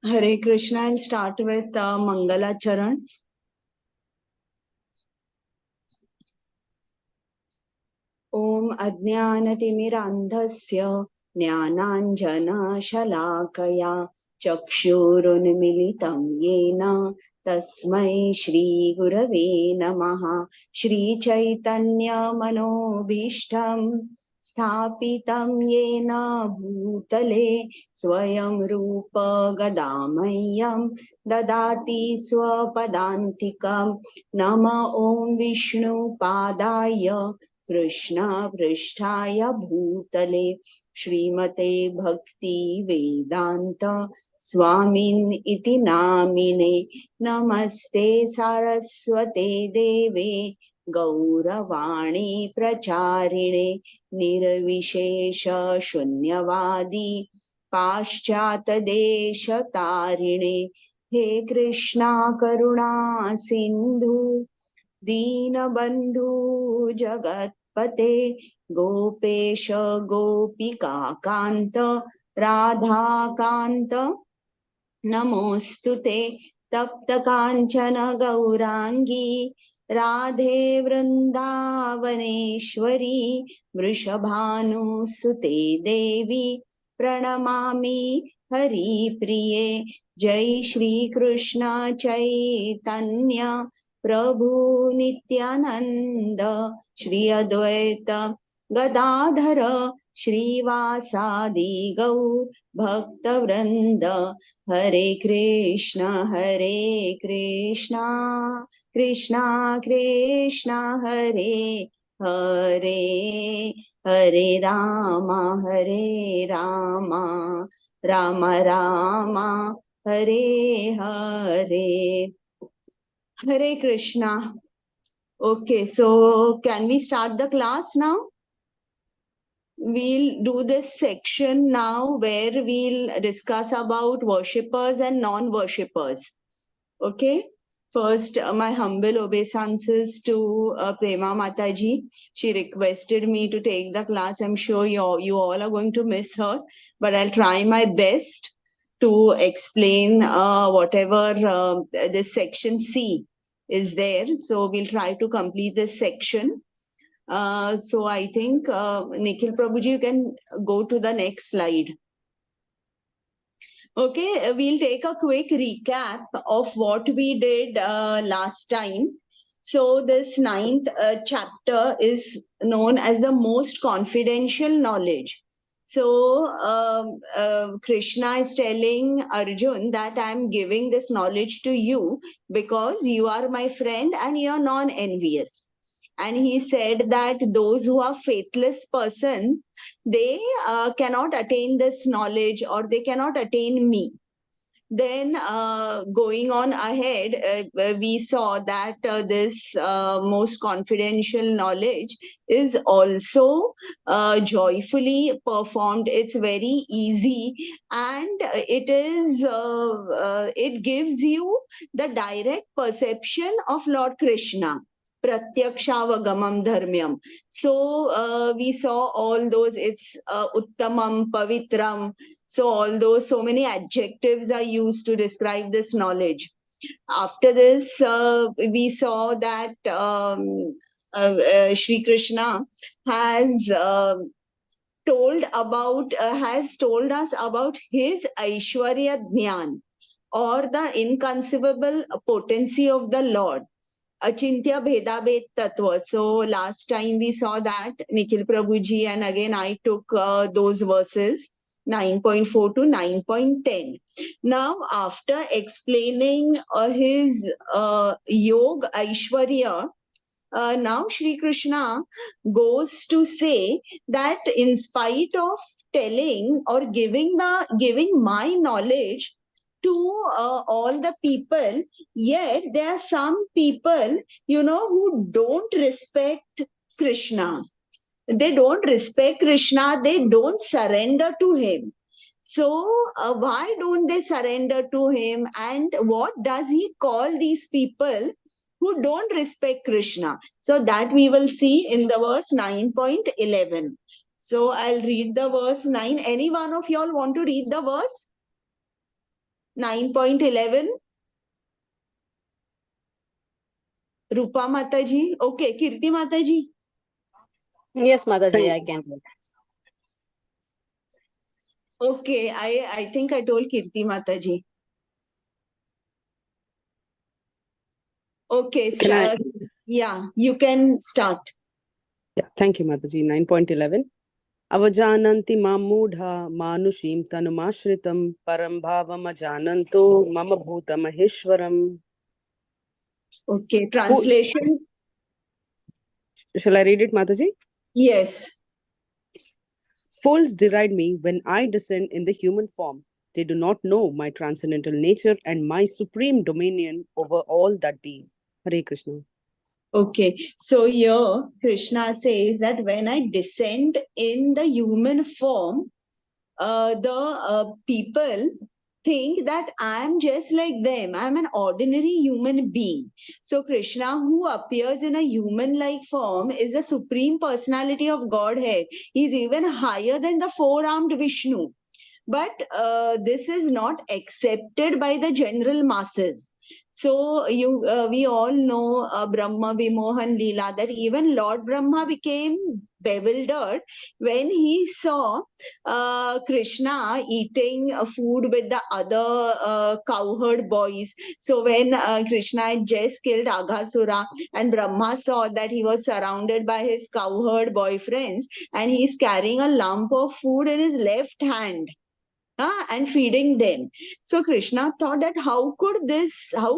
Hare Krishna. I'll start with Mangala Charan. Om Ajnanatimirandhasya Jnananjana Shalakaya Chakshurunmilitam Yena Tasmai Shri Gurave Namaha. Shri Chaitanya Manobishtam Sthapitam Yena Bhutale Swayam Rupa Gadamayam Dadati Swapadantikam. Nama Om Vishnu Padaya Krishna Prishtaya Bhutale Srimate Bhakti Vedanta Swamin iti namine. Namaste Saraswate Deve Gauravani Pracharine Nirvishesha Shunyavadi Paschata Desha Tarine. He Krishna Karuna Sindhu Deenabandhu Jagatpate Gopesh Gopika Kanta Radha Kanta Namostute Tapta Kanchana Gaurangi Radhe Vrindavaneshwari Vrishabhanu Sute Devi Pranamami Hari Priye. Jai Shri Krishna Chaitanya Prabhu Nityananda Shri Advaita Gadadhara Shrivasadi Gaur Bhakta Vrinda. Hare Krishna Krishna Krishna Hare Hare Hare Rama Rama Rama Hare Hare. Hare Krishna. Okay, so can we start the class now? We'll do this section now where we'll discuss about worshippers and non-worshippers. Okay. First, my humble obeisances to Prema Mataji. She requested me to take the class. I'm sure you all are going to miss her, but I'll try my best to explain whatever this section C is there. So we'll try to complete this section. So I think Nikhil Prabhuji, you can go to the next slide. Okay, we'll take a quick recap of what we did last time. So this ninth chapter is known as the most confidential knowledge. So Krishna is telling Arjun that I'm giving this knowledge to you because you are my friend and you're non-envious. And he said that those who are faithless persons, they cannot attain this knowledge or they cannot attain me. Then going on ahead, we saw that this most confidential knowledge is also joyfully performed. It's very easy and it gives you the direct perception of Lord Krishna. Pratyakshavagaman dharmyam. So we saw all those, it's uttamam, pavitram. So all those, so many adjectives are used to describe this knowledge. After this, we saw that Sri Krishna has told us about his Aishwarya Dhyan, or the inconceivable potency of the Lord. Achintya Bhedabhed Tattva. So last time we saw that Nikhil Prabhuji, and again I took those verses 9.4 to 9.10. Now after explaining his Yog Aishwarya, now Sri Krishna goes to say that in spite of telling or giving my knowledge to all the people, yet there are some people, who don't respect Krishna. They don't respect Krishna. They don't surrender to him. So why don't they surrender to him? And what does he call these people who don't respect Krishna? So that we will see in the verse 9.11. So I'll read the verse 9. Any one of y'all want to read the verse? 9.11. Rupa Mataji. Okay, Kirti Mataji. Yes, Mataji, I can. Okay, I think I told Kirti Mataji. Okay, yeah, you can start. Yeah, thank you, Mataji. 9.11. Avajananti mamudha manushim tanumashritam param bhavam ajananto mama bhuta maheshwaram. Okay, translation. Shall I read it, Mataji? Yes. Fools deride me when I descend in the human form. They do not know my transcendental nature and my supreme dominion over all that be. Hare Krishna. Okay, so here Krishna says that when I descend in the human form, the people think that I'm just like them. I'm an ordinary human being. So Krishna, who appears in a human-like form, is the supreme personality of Godhead. He's even higher than the four-armed Vishnu. But this is not accepted by the general masses. So we all know Brahma Vimohan Leela, that even Lord Brahma became bewildered when he saw Krishna eating food with the other cowherd boys. So when Krishna had just killed Aghasura and Brahma saw that he was surrounded by his cowherd boyfriends and he's carrying a lump of food in his left hand and feeding them. So Krishna thought that how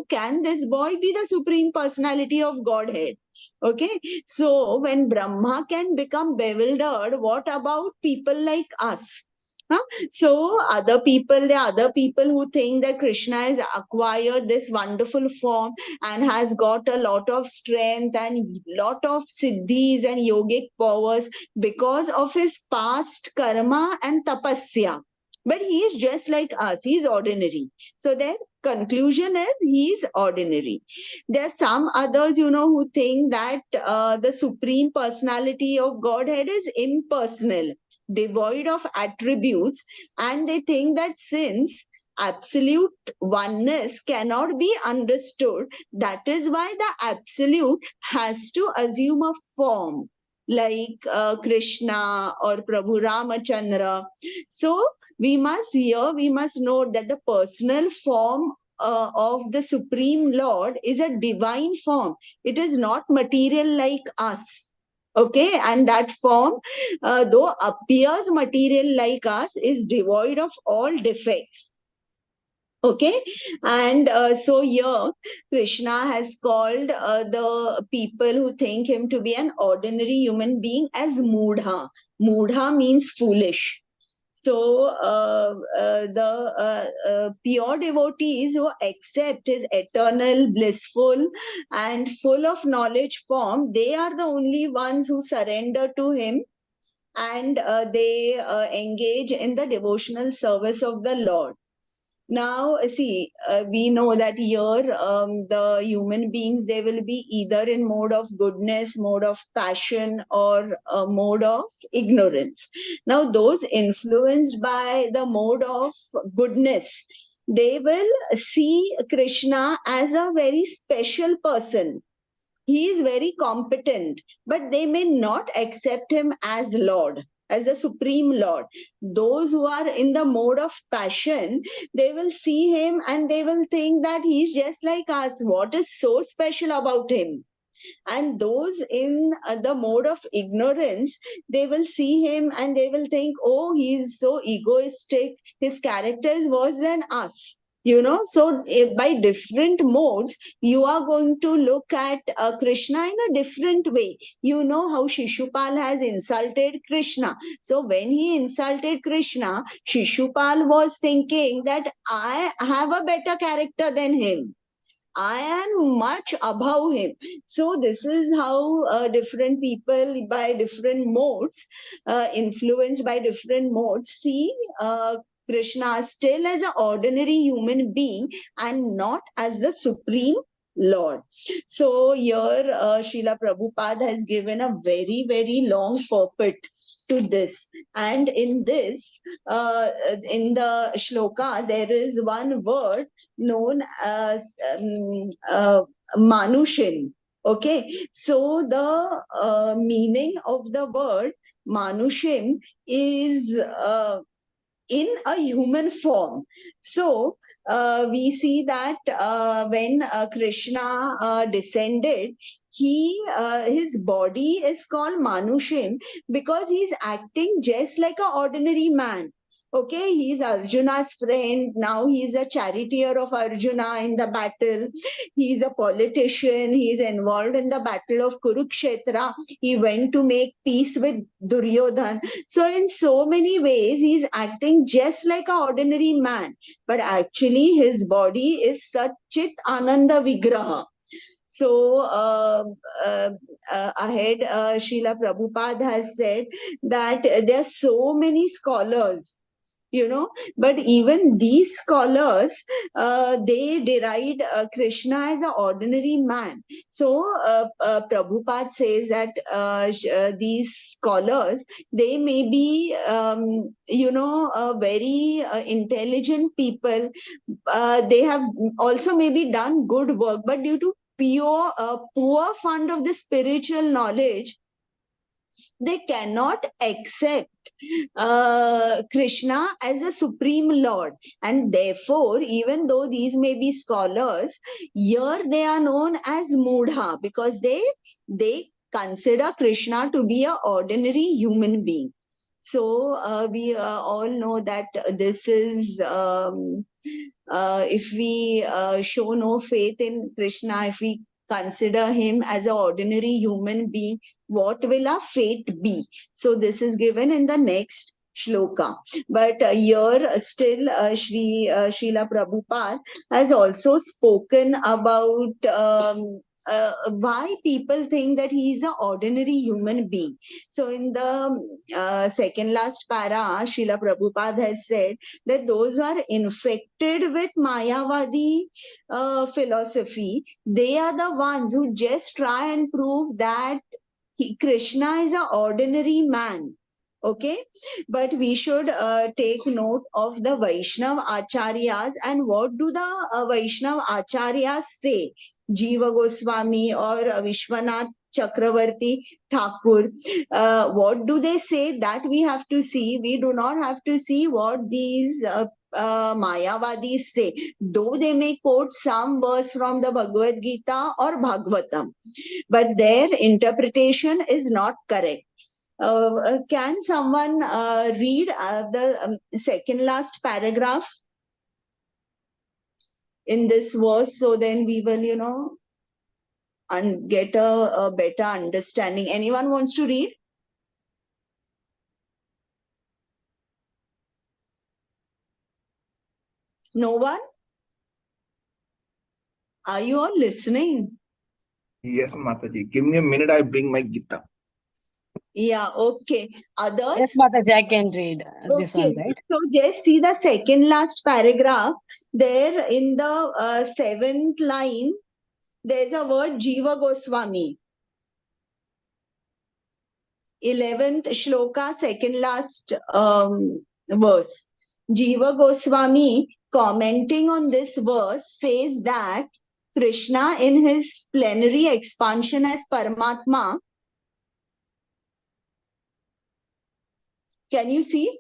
can this boy be the supreme personality of Godhead? Okay, so when Brahma can become bewildered, what about people like us? Huh? So the other people who think that Krishna has acquired this wonderful form and has got a lot of strength and lot of siddhis and yogic powers because of his past karma and tapasya. But he is just like us, he is ordinary. So their conclusion is he is ordinary. There are some others, who think that the supreme personality of Godhead is impersonal, devoid of attributes, and they think that since absolute oneness cannot be understood, that is why the absolute has to assume a form like Krishna or Prabhu Ramachandra. So we must note that the personal form of the Supreme Lord is a divine form. It is not material like us. Okay, and that form, though appears material like us, is devoid of all defects. Okay, and so here Krishna has called the people who think him to be an ordinary human being as Mudha. Mudha means foolish. So the pure devotees who accept his eternal, blissful, and full of knowledge form, they are the only ones who surrender to him and they engage in the devotional service of the Lord. Now, see, we know that here the human beings, they will be either in mode of goodness, mode of passion, or mode of ignorance. Now, those influenced by the mode of goodness, they will see Krishna as a very special person. He is very competent, but they may not accept him as Lord, as the Supreme Lord. Those who are in the mode of passion, they will see him and they will think that he's just like us. What is so special about him? And those in the mode of ignorance, they will see him and they will think, oh, he's so egoistic, his character is worse than us. So by different modes, you are going to look at Krishna in a different way. You know how Shishupal has insulted Krishna. So when he insulted Krishna, Shishupal was thinking that I have a better character than him. I am much above him. So this is how different people by different modes, influenced by different modes, see Krishna still as an ordinary human being and not as the supreme Lord. So here Srila Prabhupada has given a very, very long purport to this. And in this, in the shloka, there is one word known as manushin. Okay, so the meaning of the word manushim is in a human form. So we see that when Krishna descended, his body is called Manushim because he's acting just like an ordinary man. Okay, he's Arjuna's friend. Now he's a charioteer of Arjuna in the battle. He's a politician. He's involved in the battle of Kurukshetra. He went to make peace with Duryodhan. So in so many ways, he's acting just like an ordinary man. But actually, his body is Satchit Ananda Vigraha. So ahead, Srila Prabhupada has said that there are so many scholars, but even these scholars, they deride Krishna as an ordinary man. So Prabhupada says that these scholars, they may be very intelligent people. They have also maybe done good work, but due to poor fund of the spiritual knowledge, they cannot accept Krishna as a supreme Lord. And therefore, even though these may be scholars, here they are known as Mudha because they consider Krishna to be an ordinary human being. So we all know that this is, if we show no faith in Krishna, if we consider him as an ordinary human being, what will our fate be? So this is given in the next shloka. But here still Srila Prabhupada has also spoken about why people think that he is an ordinary human being. So in the second last para, Srila Prabhupada has said that those who are infected with Mayavadi philosophy, they are the ones who just try and prove that Krishna is an ordinary man. Okay, but we should take note of the Vaishnav Acharyas and what do the Vaishnav Acharyas say? Jiva Goswami or Vishwanath Chakravarti Thakur. What do they say? That we have to see. We do not have to see what these Mayavadis say, though they may quote some verse from the Bhagavad Gita or Bhagavatam, but their interpretation is not correct. Can someone read the second last paragraph in this verse, so then we will, and get a better understanding? Anyone wants to read? No one? Are you all listening? Yes, Mataji. Give me a minute, I bring my Gita. Yeah, okay. Others? Yes, Mataji, I can read this one, Okay, right? so just see the second last paragraph. There in the seventh line, there's a word Jiva Goswami. 11th shloka, second last verse. Jiva Goswami, commenting on this verse, says that Krishna in his plenary expansion as Paramatma, can you see?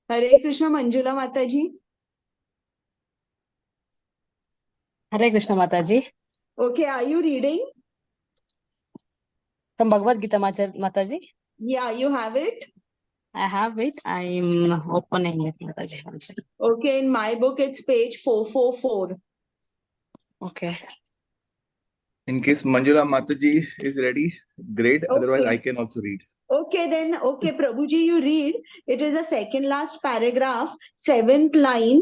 Hare Krishna, Manjula Mataji. Hare Krishna, Mataji. Okay, are you reading? From Bhagavad Gita, Mataji. Yeah, you have it. I have it. I'm opening it, Mataji. One second. Okay, in my book, it's page 444. Okay. In case Manjula Mataji is ready, great. Otherwise, Okay. I can also read. Okay, then, okay, Prabhuji, you read. It is the second last paragraph, seventh line,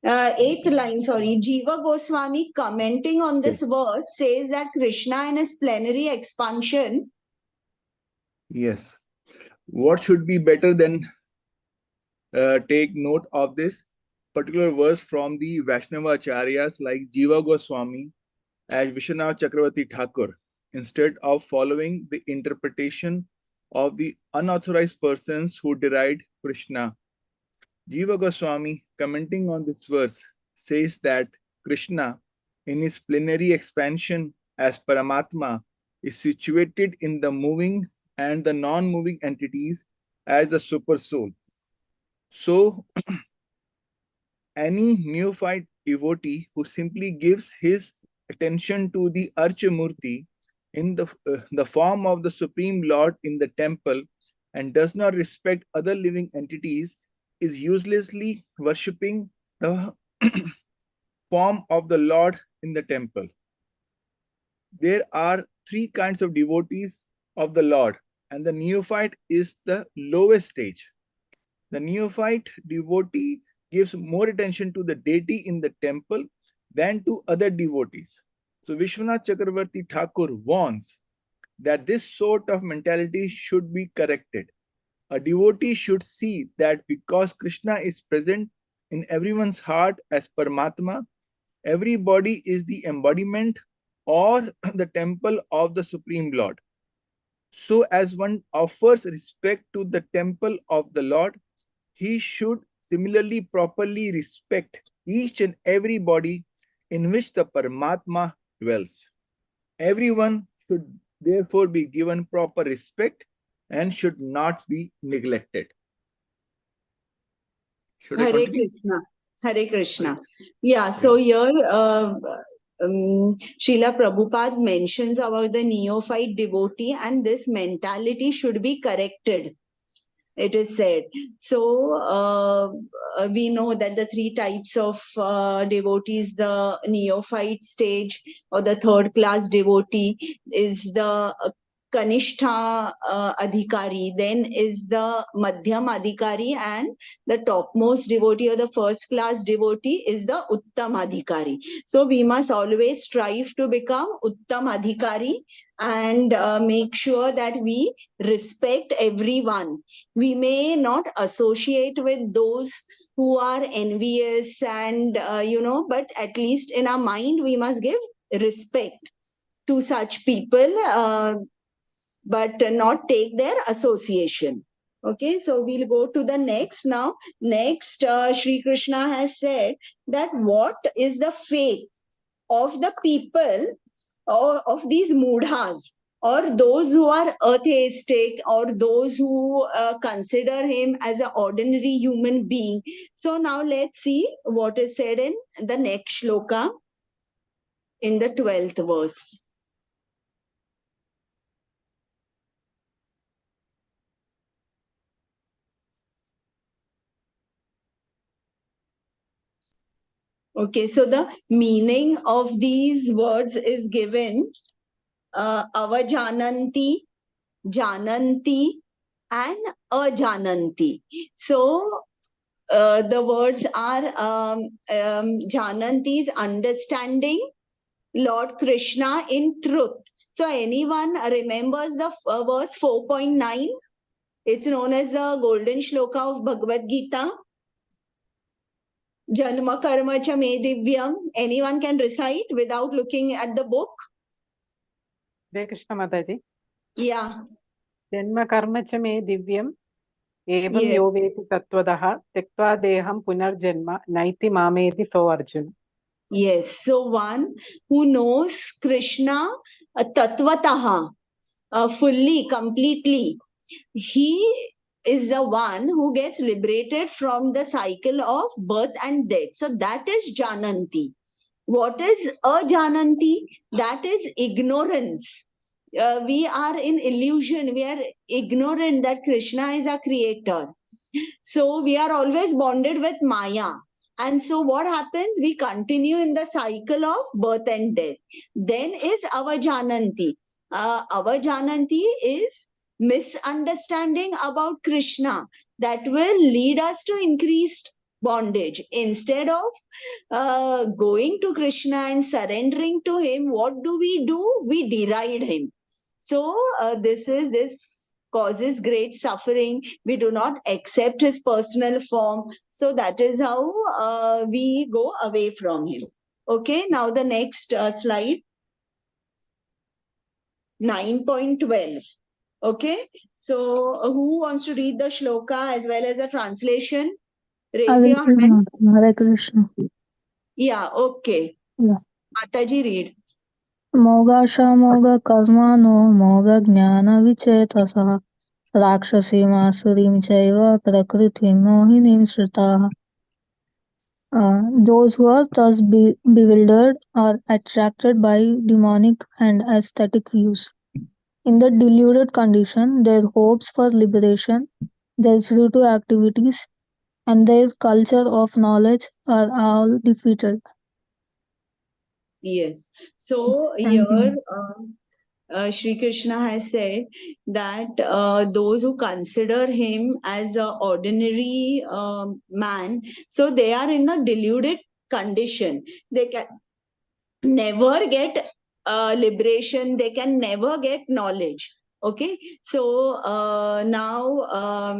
eighth line, sorry. Jiva Goswami commenting on this verse says that Krishna in his plenary expansion. Yes. What should be better than take note of this particular verse from the Vaishnava Acharyas like Jiva Goswami as Vishwanath Chakravarti Thakur, instead of following the interpretation of the unauthorized persons who deride Krishna. Jiva Goswami, commenting on this verse, says that Krishna, in his plenary expansion as Paramatma, is situated in the moving and the non-moving entities as the super soul. So, any neophyte devotee who simply gives his attention to the Archamurti in the form of the Supreme Lord in the temple and does not respect other living entities is uselessly worshipping the form of the Lord in the temple. There are three kinds of devotees of the Lord, and the neophyte is the lowest stage. The neophyte devotee gives more attention to the deity in the temple than to other devotees. So Vishwanath Chakravarti Thakur warns that this sort of mentality should be corrected. A devotee should see that because Krishna is present in everyone's heart as Paramatma, everybody is the embodiment or the temple of the Supreme Lord. So as one offers respect to the temple of the Lord, he should similarly properly respect each and every body in which the Paramatma dwells. Everyone should therefore be given proper respect and should not be neglected. Should I Hare continue? Krishna. Hare Krishna. Yeah, so here Srila Prabhupada mentions about the neophyte devotee, and this mentality should be corrected, it is said. So we know that the three types of devotees, the neophyte stage or the third class devotee is the Kanishtha Adhikari, then is the Madhyam Adhikari, and the topmost devotee or the first class devotee is the Uttam Adhikari. So we must always strive to become Uttam Adhikari and make sure that we respect everyone. We may not associate with those who are envious and but at least in our mind we must give respect to such people, but not take their association. Okay, so we'll go to the next now. Next, Sri Krishna has said that what is the fate of the people or of these mudhas, or those who are atheistic, or those who consider him as an ordinary human being. So now let's see what is said in the next shloka in the 12th verse. Okay, so the meaning of these words is given avajananti, jananti, and ajananti. So the words are jananti is understanding Lord Krishna in truth. So anyone remembers the verse 4.9? It's known as the golden shloka of Bhagavad Gita. Janma karma cha me divyam. Anyone can recite without looking at the book? Hare Krishna Mataji. Yeah. Janma karma cha me divyam evam Yes. yoveti tattvadaha tektva deham punarjanma naiti mameti so Arjuna. Yes. So one who knows Krishna tattvataha, fully, completely, he is the one who gets liberated from the cycle of birth and death. So that is Jananti. What is ajananti? That is ignorance. We are in illusion. We are ignorant that Krishna is our creator. So we are always bonded with Maya. And so what happens? We continue in the cycle of birth and death. Then is avajananti. Avajananti is misunderstanding about Krishna that will lead us to increased bondage. Instead of going to Krishna and surrendering to him, what do? We deride him. So this is this causes great suffering. We do not accept his personal form. So that is how we go away from him. Okay, now the next slide. 9.12. Okay, so who wants to read the shloka as well as the translation? Raise your hand. Hare Krishna. Yeah, okay. Yeah. Mataji, read. Mogasha karmano moga jnana vichetasa rakshasim asurim chaiva prakritim mohinim shritaha. Those who are thus bewildered are attracted by demonic and aesthetic views. In the deluded condition, their hopes for liberation, their fruitive activities, and their culture of knowledge are all defeated. Yes. So Thank here, you. Sri Krishna has said that those who consider him as an ordinary man, so they are in a deluded condition. They can never get liberation. They can never get knowledge. Okay. So now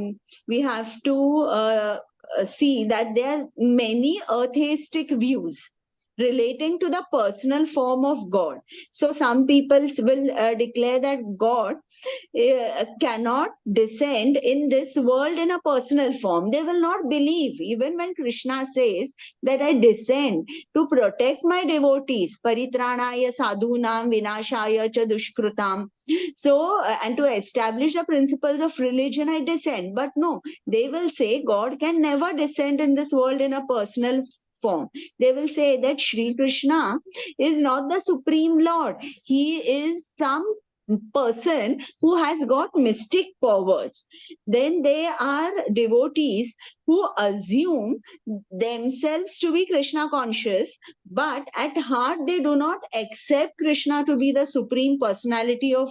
we have to see that there are many atheistic views relating to the personal form of God. So some people will declare that God cannot descend in this world in a personal form. They will not believe, even when Krishna says that I descend to protect my devotees, paritranaya sadhunam vinashaya cha dushkrutam. So, and to establish the principles of religion, I descend. But no, they will say God can never descend in this world in a personal form. They will say that Sri Krishna is not the Supreme Lord. He is some person who has got mystic powers. Then there are devotees who assume themselves to be Krishna conscious, but at heart they do not accept Krishna to be the supreme personality of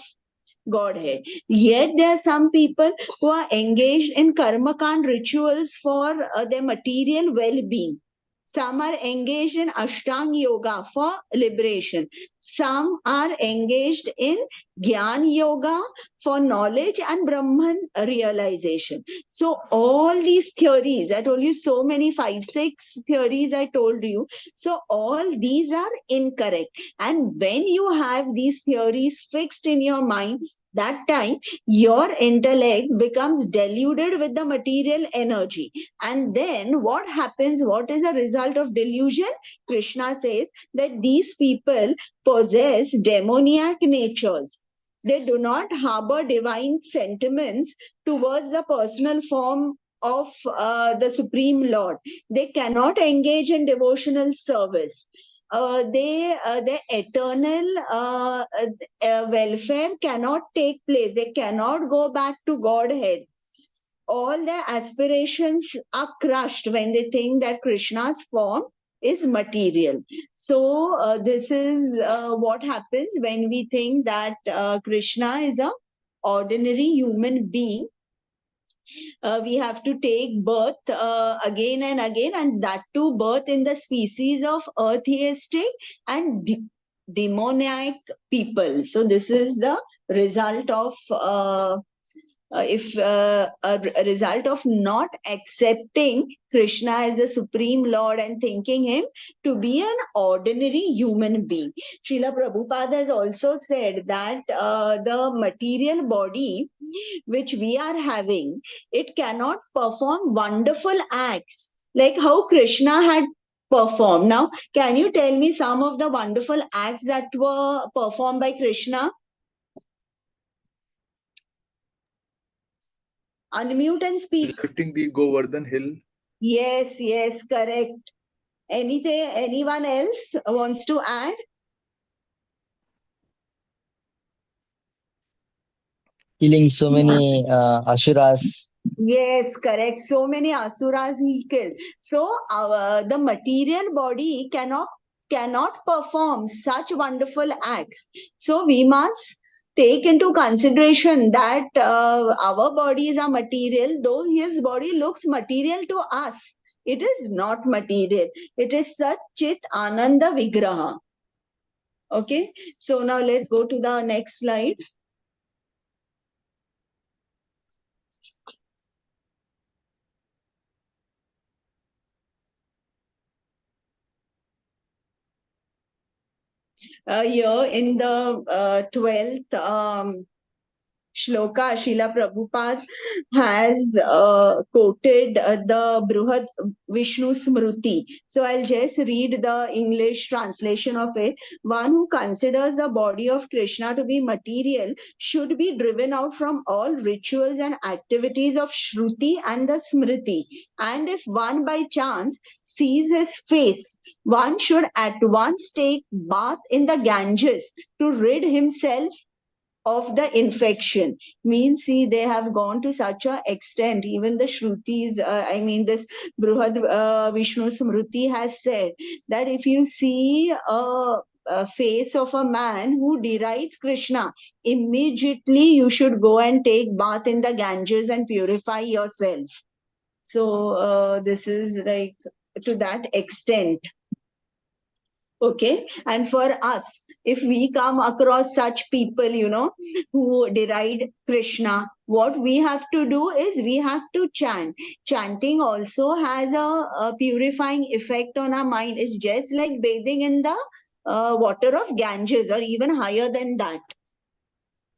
Godhead. Yet there are some people who are engaged in karmakand rituals for their material well-being. Some are engaged in Ashtang Yoga for liberation. Some are engaged in Gyan Yoga for knowledge and Brahman realization. So all these theories, I told you so many, 5-6 theories I told you. So all these are incorrect. And when you have these theories fixed in your mind, that time your intellect becomes deluded with the material energy. And then what happens? What is the result of delusion? Krishna says that these people possess demoniac natures. They do not harbor divine sentiments towards the personal form of the Supreme Lord. They cannot engage in devotional service. Their eternal welfare cannot take place. They cannot go back to Godhead. All their aspirations are crushed when they think that Krishna's form is material. So this is what happens when we think that Krishna is a ordinary human being. We have to take birth again and again, and that too birth in the species of atheistic and demoniac people. So this is the result of a result of not accepting Krishna as the Supreme Lord and thinking him to be an ordinary human being. Srila Prabhupada has also said that the material body which we are having, it cannot perform wonderful acts like how Krishna had performed. Now, can you tell me some of the wonderful acts that were performed by Krishna? Unmute and speak. Lifting the Govardhan hill. Yes, correct. Anything, anyone else wants to add? Killing so many asuras. Yes, correct. So many asuras he killed. So the material body cannot perform such wonderful acts. So we must take into consideration that our bodies are material, though his body looks material to us. It is not material. It is Sat Chit Ananda Vigraha. Okay. So now let's go to the next slide. Here in the 12th Shloka, Srila Prabhupada has quoted the Bruhad Vishnu Smriti. So I'll just read the English translation of it. One who considers the body of Krishna to be material should be driven out from all rituals and activities of Shruti and the Smriti. And if one by chance sees his face, one should at once take bath in the Ganges to rid himself of the infection. Means, see, they have gone to such a extent. Even the Shrutis, this Bruhad Vishnu Smriti has said that if you see a face of a man who derides Krishna, immediately you should go and take bath in the Ganges and purify yourself. So this is like to that extent. Okay, and for us, if we come across such people, who deride Krishna, what we have to do is we have to chant. Chanting also has a purifying effect on our mind. It's just like bathing in the water of Ganges, or even higher than that.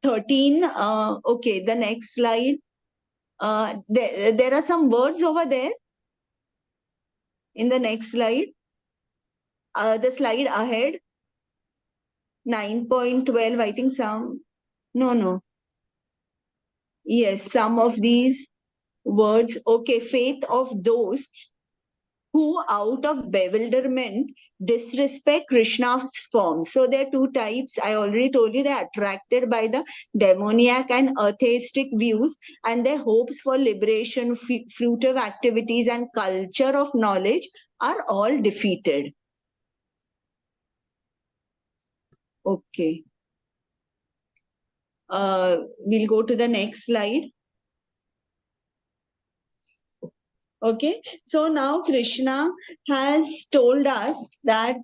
13, okay, the next slide. There are some words over there in the next slide. The slide ahead, 9.12, I think no. Yes, some of these words. Okay, faith of those who out of bewilderment disrespect Krishna's form. So there are two types. I already told you, they're attracted by the demoniac and atheistic views, and their hopes for liberation, fruitive activities, and culture of knowledge are all defeated. Okay. We'll go to the next slide. Okay, so now Krishna has told us that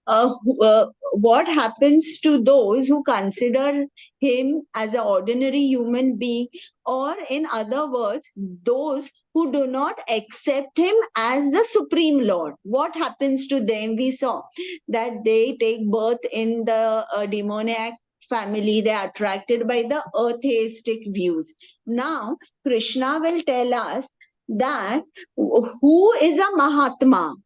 what happens to those who consider him as an ordinary human being, or in other words, those who do not accept him as the Supreme Lord. What happens to them? We saw that they take birth in the demoniac family. They are attracted by the atheistic views. Now, Krishna will tell us that who is a Mahatma,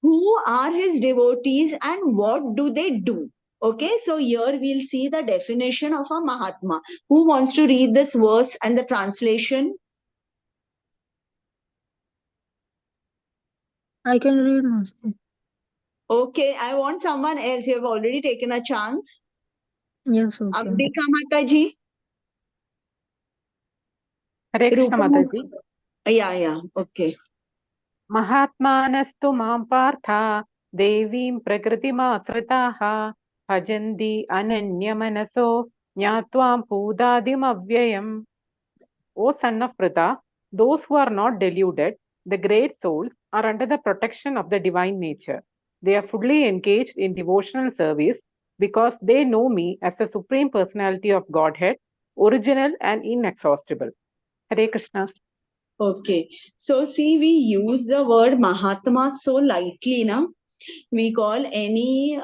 who are his devotees, and what do they do. Okay, so here we'll see the definition of a Mahatma. Who wants to read this verse and the translation? I can read, Master. Okay, I want someone else. You have already taken a chance. Yes, okay. Ambika Mataji. Hare Krishna Mataji. Yeah, okay. महात्मानस्तु मां पार्था देवीं प्रकृतिमाश्रिताः भजन्ति अनन्यमनसो ज्ञात्वां पूदादिमव्ययम्. O son of Pritha, those who are not deluded, the great souls, are under the protection of the divine nature. They are fully engaged in devotional service because they know me as the Supreme Personality of Godhead, original and inexhaustible. Hare Krishna. Okay, so see, we use the word Mahatma so lightly, na? We call any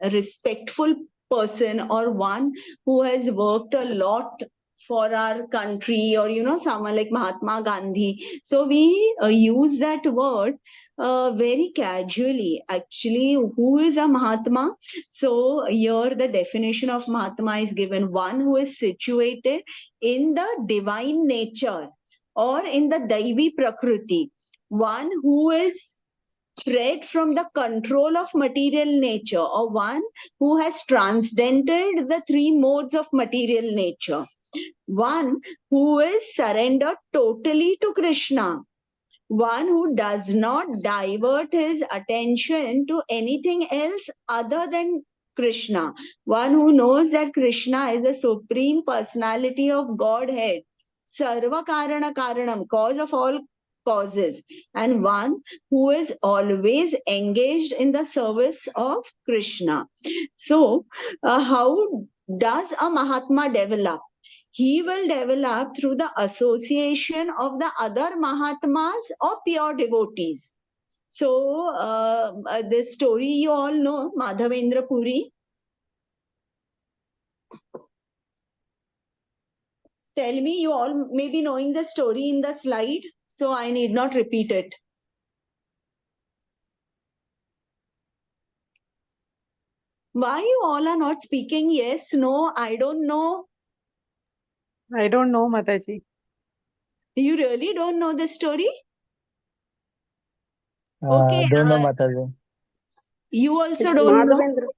respectful person or one who has worked a lot for our country, or someone like Mahatma Gandhi. So we use that word very casually. Actually, who is a Mahatma? So here the definition of Mahatma is given: one who is situated in the divine nature or in the Daivi Prakriti, one who is freed from the control of material nature, or one who has transcended the three modes of material nature, one who is surrendered totally to Krishna, one who does not divert his attention to anything else other than Krishna, one who knows that Krishna is the Supreme Personality of Godhead, Sarva Karana Karanam, cause of all causes, and one who is always engaged in the service of Krishna. So, how does a Mahatma develop? He will develop through the association of the other Mahatmas or pure devotees. So this story you all know, Madhavendra Puri. Tell me, you all may be knowing the story in the slide, so I need not repeat it. Why you all are not speaking? Yes, no, I don't know. I don't know, Mataji. You really don't know the story? Okay, Don't know, Mataji. you also It's don't know?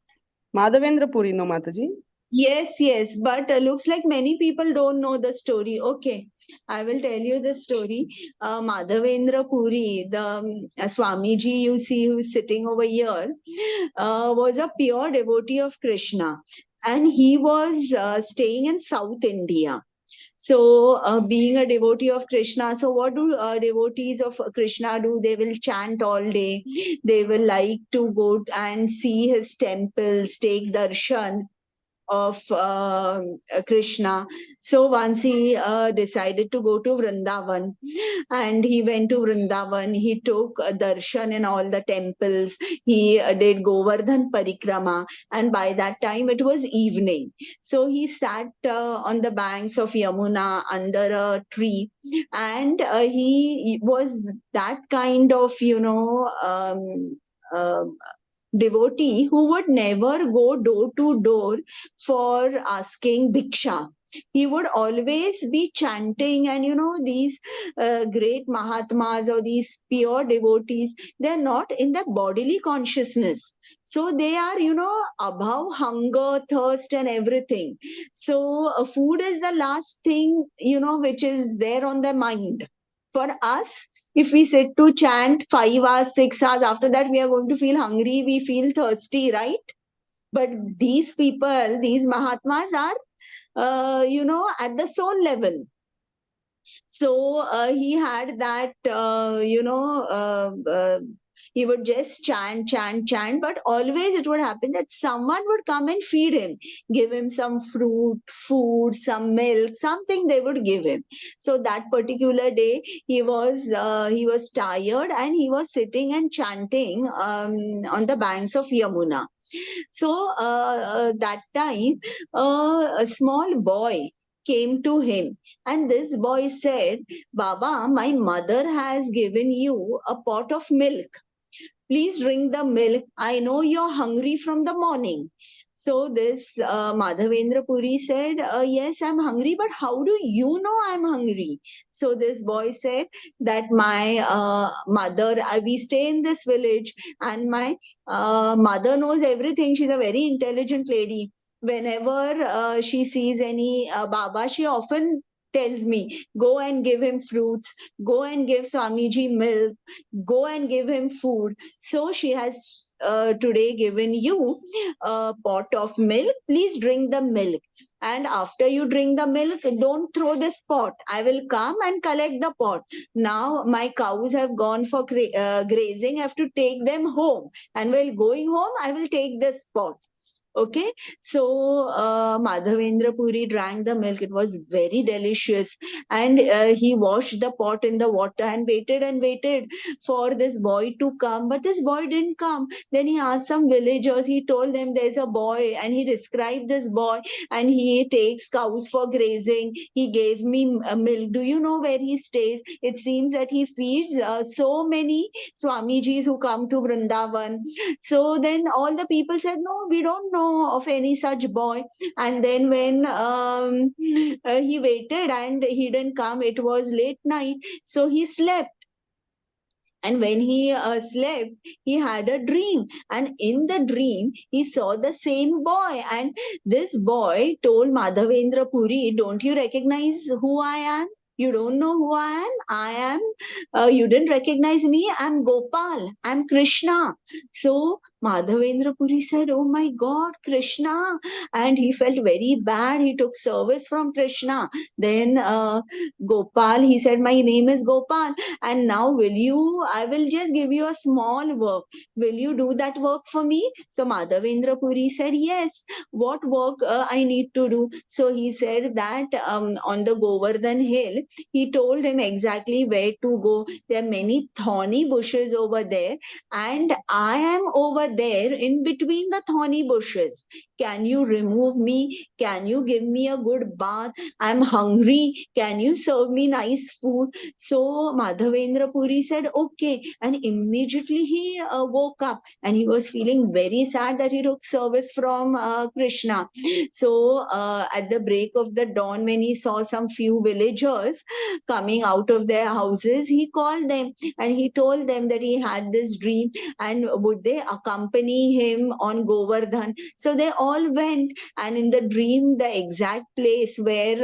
Madhavendra Puri, no, Mataji? Yes, but looks like many people don't know the story. Okay, I will tell you the story. Madhavendra Puri, the Swamiji you see who's sitting over here, was a pure devotee of Krishna, and he was staying in South India. So, being a devotee of Krishna, so what do devotees of Krishna do? They will chant all day. They will like to go and see his temples, take darshan of Krishna. So once he decided to go to Vrindavan, and he went to Vrindavan. He took darshan in all the temples. He did Govardhan Parikrama, and by that time it was evening. So he sat on the banks of Yamuna under a tree, and he was that kind of, devotee who would never go door to door for asking bhiksha. He would always be chanting, and these great Mahatmas or these pure devotees, they're not in the bodily consciousness. So they are, above hunger, thirst, and everything. So food is the last thing, which is there on their mind. For us, if we sit to chant 5 hours, 6 hours, after that we are going to feel hungry, we feel thirsty, right? But these people, these Mahatmas are, at the soul level. So he had that, he would just chant, but always it would happen that someone would come and feed him, give him some fruit, food, some milk, something they would give him. So that particular day, he was tired, and he was sitting and chanting on the banks of Yamuna. So that time, a small boy came to him, and this boy said, Baba, my mother has given you a pot of milk. Please drink the milk. I know you're hungry from the morning. So this Madhavendra Puri said, yes, I'm hungry, but how do you know I'm hungry? So this boy said that my mother, we stay in this village, and my mother knows everything. She's a very intelligent lady. Whenever she sees any Baba, she often tells me, go and give him fruits, go and give Swamiji milk, go and give him food. So she has today given you a pot of milk. Please drink the milk. And after you drink the milk, don't throw this pot. I will come and collect the pot. Now my cows have gone for grazing. I have to take them home. And while going home, I will take this pot. Okay, so Madhavendra Puri drank the milk. It was very delicious, and he washed the pot in the water and waited for this boy to come. But this boy didn't come. Then he asked some villagers. He told them there's a boy, and he described this boy, and he takes cows for grazing. He gave me milk. Do you know where he stays? It seems that he feeds so many Swamijis who come to Vrindavan. So then all the people said, no, we don't know of any such boy. And then when he waited and he didn't come, it was late night. So he slept. And when he slept, he had a dream. And in the dream, he saw the same boy. And this boy told Madhavendra Puri, don't you recognize who I am? You don't know who I am? I am, you didn't recognize me? I'm Gopal. I'm Krishna. So Madhavendra Puri said, "Oh my God, Krishna!" And he felt very bad. He took service from Krishna. Then Gopal, he said, "My name is Gopal, and now I will just give you a small work. Will you do that work for me?" So Madhavendra Puri said, "Yes. What work I need to do?" So he said that on the Govardhan hill, he told him exactly where to go. There are many thorny bushes over there, and I am over there in between the thorny bushes. Can you remove me? Can you give me a good bath? I'm hungry. Can you serve me nice food? So Madhavendra Puri said, "Okay." And immediately he woke up, and he was feeling very sad that he took service from Krishna. So at the break of the dawn, when he saw some few villagers coming out of their houses, he called them and he told them that he had this dream and would they accompany him on Govardhan. So they all went, and in the dream, the exact place where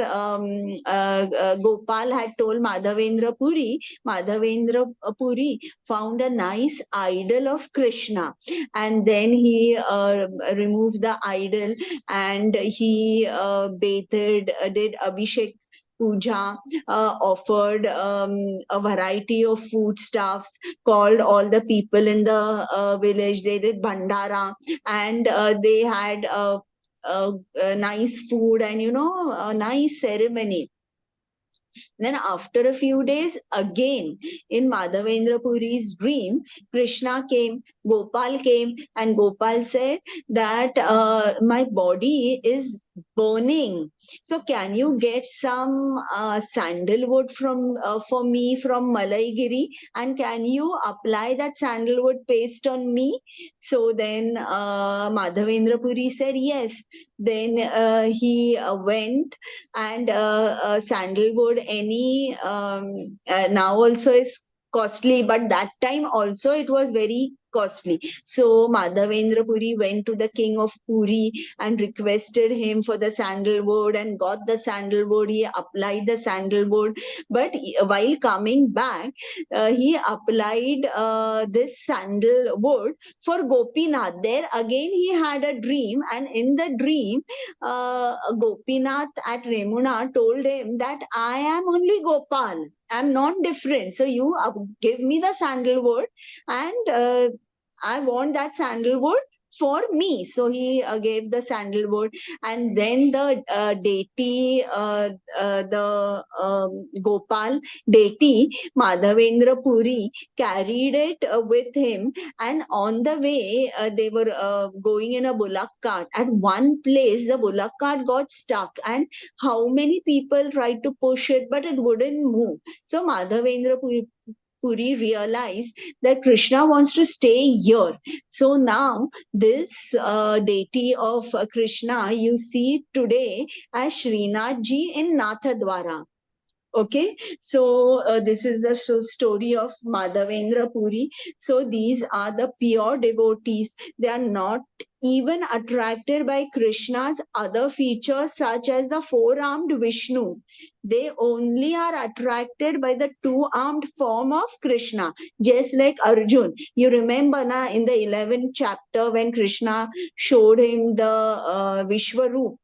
Gopal had told Madhavendra Puri found a nice idol of Krishna, and then he removed the idol and he bathed, did Abhishek puja, offered a variety of foodstuffs, called all the people in the village. They did bandara, and they had nice food and a nice ceremony. Then after a few days, again in Madhavendra Puri's dream, Krishna came, Gopal came, and Gopal said that my body is burning. So can you get some sandalwood for me from Malaigiri, and can you apply that sandalwood paste on me? So then Madhavendra Puri said yes. Then he went, and sandalwood any now also is costly, but that time also it was very costly. So Madhavendra Puri went to the king of Puri and requested him for the sandalwood and got the sandalwood. He applied the sandalwood, but while coming back, he applied this sandalwood for Gopinath. There again he had a dream, and in the dream Gopinath at Remuna told him that I am only Gopal. I'm not different. So you give me the sandalwood, and I want that sandalwood for me. So he gave the sandalwood, and then the deity, the Gopal deity, Madhavendra Puri, carried it with him, and on the way they were going in a bullock cart. At one place the bullock cart got stuck, and how many people tried to push it, but it wouldn't move. So Madhavendra Puri realized that Krishna wants to stay here. So now this deity of Krishna you see today as Srinathji in Nathadwara. Okay, so this is the story of Madhavendra Puri. So these are the pure devotees. They are not even attracted by Krishna's other features, such as the four-armed Vishnu. They only are attracted by the two-armed form of Krishna, just like Arjun. You remember na, in the 11th chapter when Krishna showed him the Vishwaroop.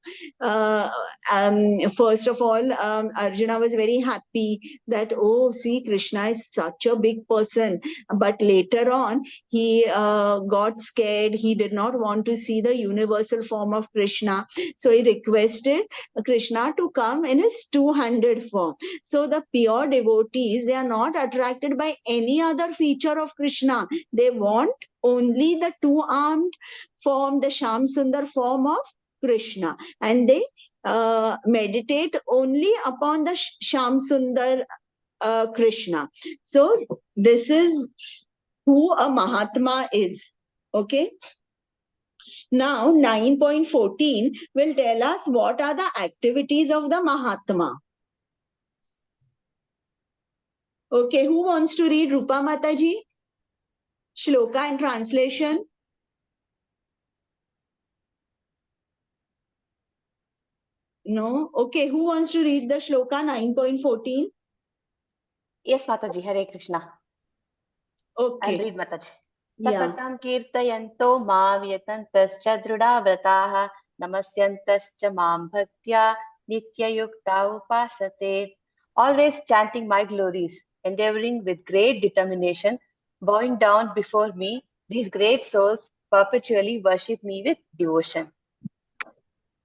First of all, Arjuna was very happy that, oh, see, Krishna is such a big person. But later on, he got scared. He did not want to see the universal form of Krishna. So he requested Krishna to come in his two-handed form. So the pure devotees, they are not attracted by any other feature of Krishna. They want only the two-armed form, the Sham Sundar form of Krishna, and they meditate only upon the Sham Sundar Krishna. So this is who a Mahatma is. Okay. Now 9.14 will tell us what are the activities of the Mahatma. Okay, who wants to read Rupa Mataji? Shloka and translation. No? Okay, who wants to read the Shloka 9.14? Yes, Mataji, Hare Krishna. Okay. I'll read Mataji. Yeah. सततं कीर्तयन्तो मां यतन्तश्च दृढव्रताः नमस्यन्तश्च मां भक्त्या नित्ययुक्ता उपासते. Always chanting my glories, endeavoring with great determination, bowing down before me, these great souls perpetually worship me with devotion.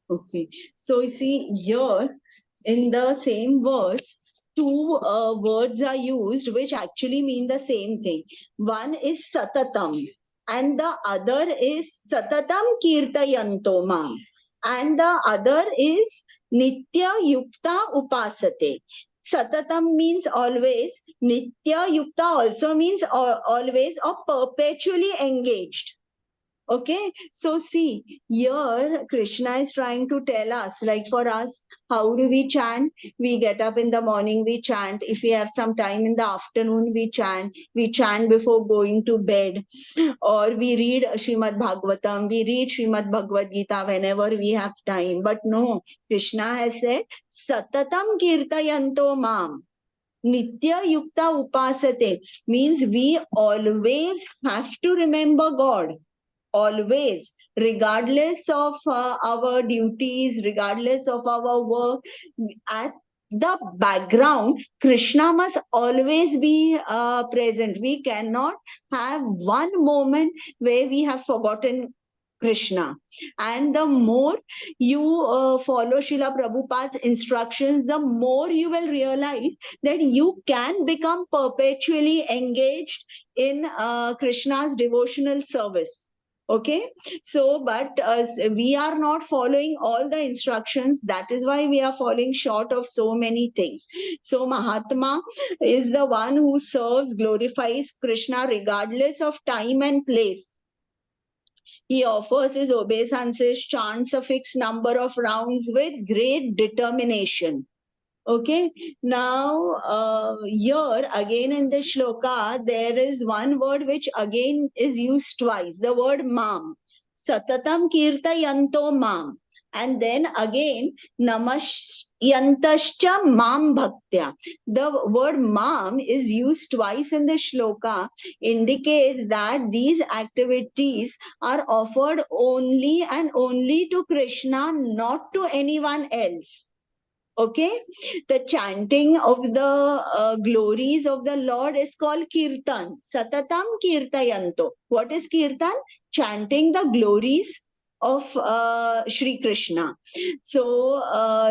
Okay. So you see here in the same verse, two words are used which actually mean the same thing. One is satatam and the other is satatam kirtayanto mam. And the other is nitya yukta upasate. Satatam means always, nitya yukta also means always or perpetually engaged. Okay, so see, here Krishna is trying to tell us, like for us, how do we chant? We get up in the morning, we chant. If we have some time in the afternoon, we chant. We chant before going to bed. Or we read Srimad Bhagavatam, we read Srimad Bhagavad Gita whenever we have time. But no, Krishna has said, Satatam Kirtayanto Mam. Nitya Yukta Upasate means we always have to remember God. Always, regardless of our duties, regardless of our work, at the background, Krishna must always be present. We cannot have one moment where we have forgotten Krishna. And the more you follow Srila Prabhupada's instructions, the more you will realize that you can become perpetually engaged in Krishna's devotional service. Okay, so but we are not following all the instructions. That is why we are falling short of so many things. So Mahatma is the one who serves, glorifies Krishna regardless of time and place. He offers his obeisances, chants a fixed number of rounds with great determination. Okay, now here again in the shloka, there is one word which again is used twice, the word mam. Satatam kirtayanto mam. And then again, namasyantascha mam bhaktya. The word mam is used twice in the shloka, indicates that these activities are offered only and only to Krishna, not to anyone else. Okay, the chanting of the glories of the Lord is called kirtan. Satatam kirtayanto. What is kirtan? Chanting the glories of Sri Krishna. So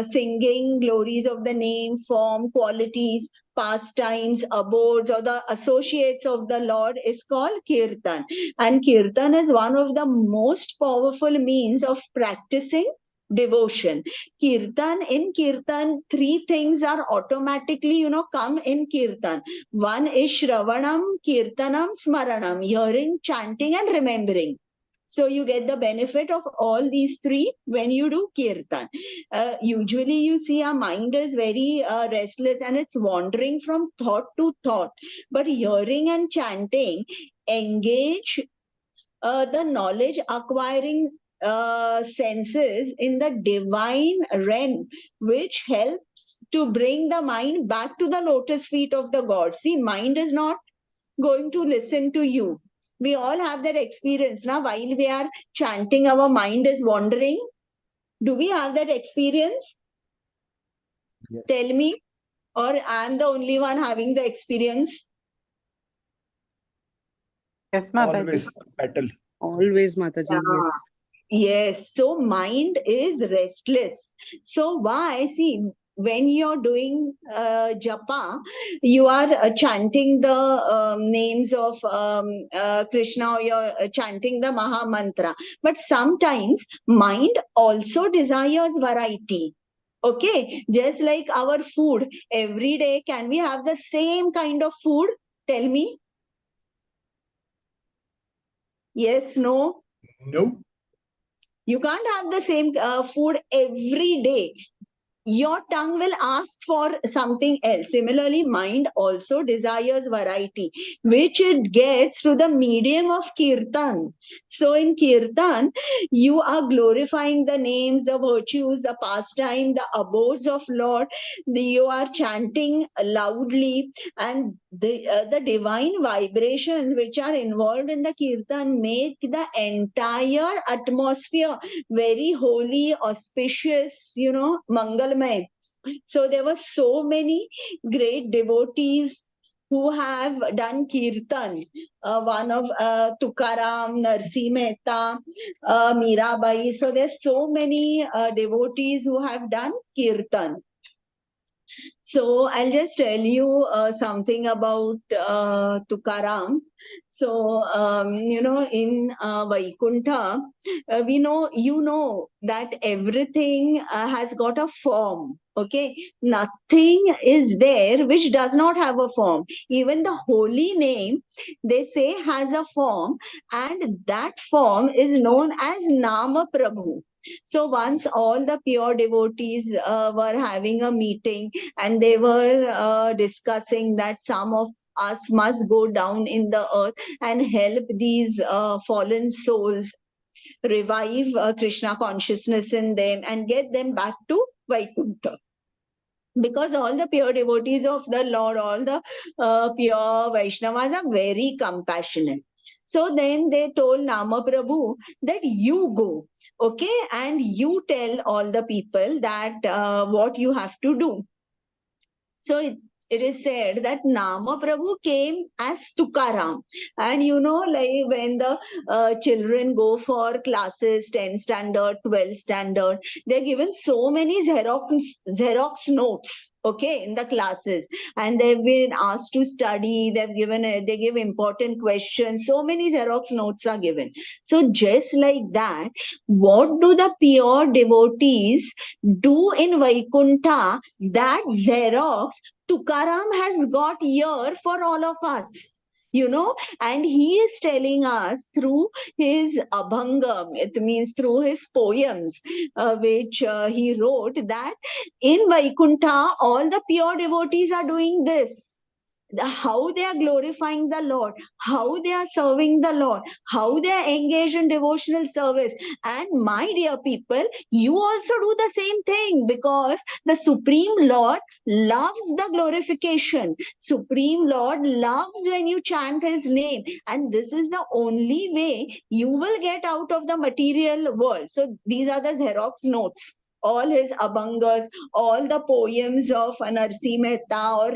singing glories of the name, form, qualities, pastimes, abodes, or the associates of the Lord is called kirtan. And kirtan is one of the most powerful means of practicing devotion. Kirtan, in kirtan, three things are automatically come in kirtan. One is shravanam, kirtanam, smaranam, hearing, chanting and remembering. So you get the benefit of all these three when you do kirtan. Usually you see our mind is very restless and it's wandering from thought to thought. But hearing and chanting engage the knowledge acquiring senses in the divine realm, which helps to bring the mind back to the lotus feet of the God. See, mind is not going to listen to you. We all have that experience. Now, while we are chanting, our mind is wandering. Do we have that experience? Yes. Tell me, or I'm the only one having the experience? Yes, Mataji. Always battle. Always, Mataji, yes. Yes, so mind is restless. So why? See, when you're doing japa, you are chanting the names of Krishna, or you're chanting the Maha Mantra. But sometimes mind also desires variety. Okay, just like our food, every day, can we have the same kind of food? Tell me. Yes, no? No. You can't have the same food every day. your tongue will ask for something else. Similarly, mind also desires variety, which it gets through the medium of kirtan. So in kirtan, you are glorifying the names, the virtues, the pastime, the abodes of Lord. You are chanting loudly, and the divine vibrations which are involved in the kirtan make the entire atmosphere very holy, auspicious, Mangalmay. So there were so many great devotees who have done kirtan. One of Tukaram, Narsi Mehta, Mirabai. So there's so many devotees who have done kirtan. So I'll just tell you something about Tukaram. So, in Vaikuntha, you know that everything has got a form. Okay, nothing is there which does not have a form. Even the holy name, they say, has a form, and that form is known as Nama Prabhu. So once all the pure devotees were having a meeting, and they were discussing that some of us must go down in the earth and help these fallen souls, revive Krishna consciousness in them and get them back to Vaikuntha. Because all the pure devotees of the Lord, all the pure Vaishnavas are very compassionate. So then they told Nama Prabhu that you go, okay, and you tell all the people that what you have to do. So it is said that Nama Prabhu came as Tukaram. And like when the children go for classes, 10 standard, 12 standard, they're given so many Xerox notes, okay, in the classes. And they've been asked to study, they give important questions, so many Xerox notes are given. So just like that, what do the pure devotees do in Vaikuntha? That Xerox Tukaram has got here for all of us. And he is telling us through his abhangam, it means through his poems, which he wrote, that in Vaikuntha, all the pure devotees are doing this. How they are glorifying the Lord, how they are serving the Lord, how they are engaged in devotional service. And my dear people, you also do the same thing, because the Supreme Lord loves the glorification. Supreme Lord loves when you chant his name. And this is the only way you will get out of the material world. So these are the Xerox notes. All his abhangas, all the poems of Narsi Mehta, or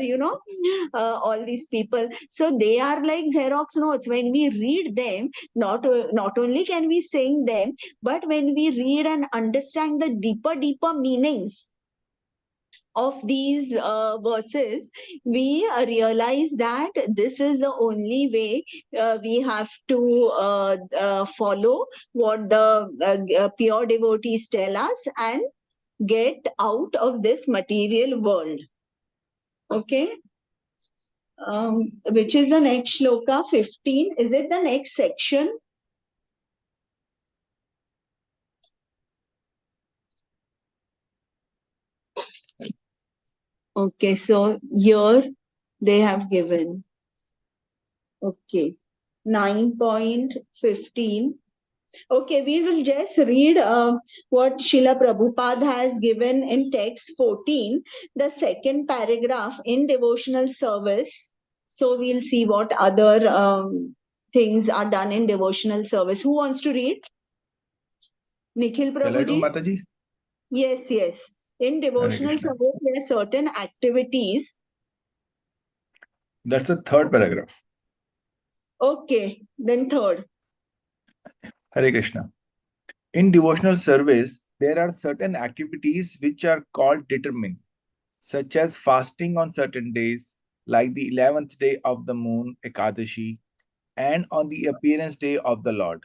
all these people. So they are like Xerox notes. When we read them, not only can we sing them, but when we read and understand the deeper meanings of these verses, we realize that this is the only way we have to follow what the pure devotees tell us and get out of this material world. Okay. Which is the next shloka? 15. Is it the next section? Okay, so here they have given. Okay, 9.15. Okay, we will just read what Srila Prabhupada has given in text 14, the second paragraph in devotional service. So we'll see what other things are done in devotional service. Who wants to read? Nikhil Prabhuji? Mataji? Yes. In devotional service, there are certain activities. That's the third paragraph. Okay, then third. Hare Krishna. In devotional service, there are certain activities which are called determined, such as fasting on certain days, like the 11th day of the moon, Ekadashi, and on the appearance day of the Lord.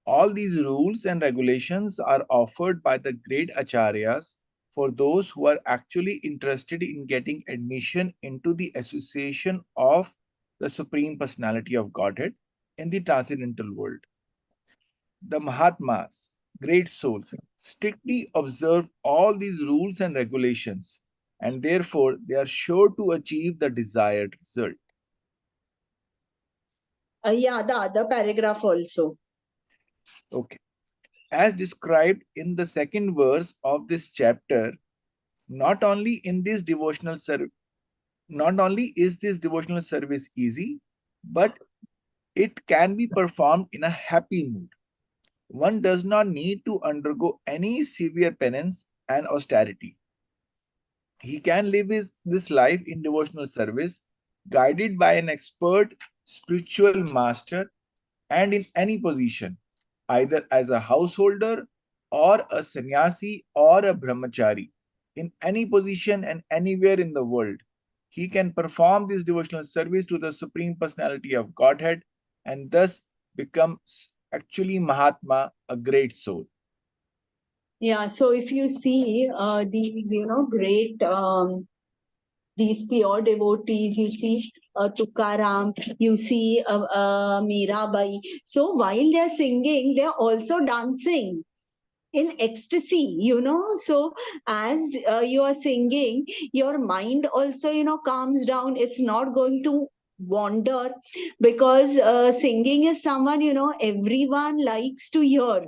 All these rules and regulations are offered by the great acharyas for those who are actually interested in getting admission into the association of the Supreme Personality of Godhead in the transcendental world. The Mahatmas, great souls strictly observe all these rules and regulations, and therefore they are sure to achieve the desired result. Yeah, the other paragraph also. Okay. As described in the second verse of this chapter, not only in this devotional service, not only is this devotional service easy, but it can be performed in a happy mood. One does not need to undergo any severe penance and austerity. He can live this life in devotional service, guided by an expert spiritual master and in any position, either as a householder or a sannyasi or a brahmachari, in any position and anywhere in the world. He can perform this devotional service to the Supreme Personality of Godhead and thus become actually Mahatma, a great soul. Yeah, so if you see these, great, these pure devotees, you see Tukaram, you see Mirabai. So while they're singing, they're also dancing in ecstasy, So as you are singing, your mind also, calms down. It's not going to wander, because singing is someone, everyone likes to hear.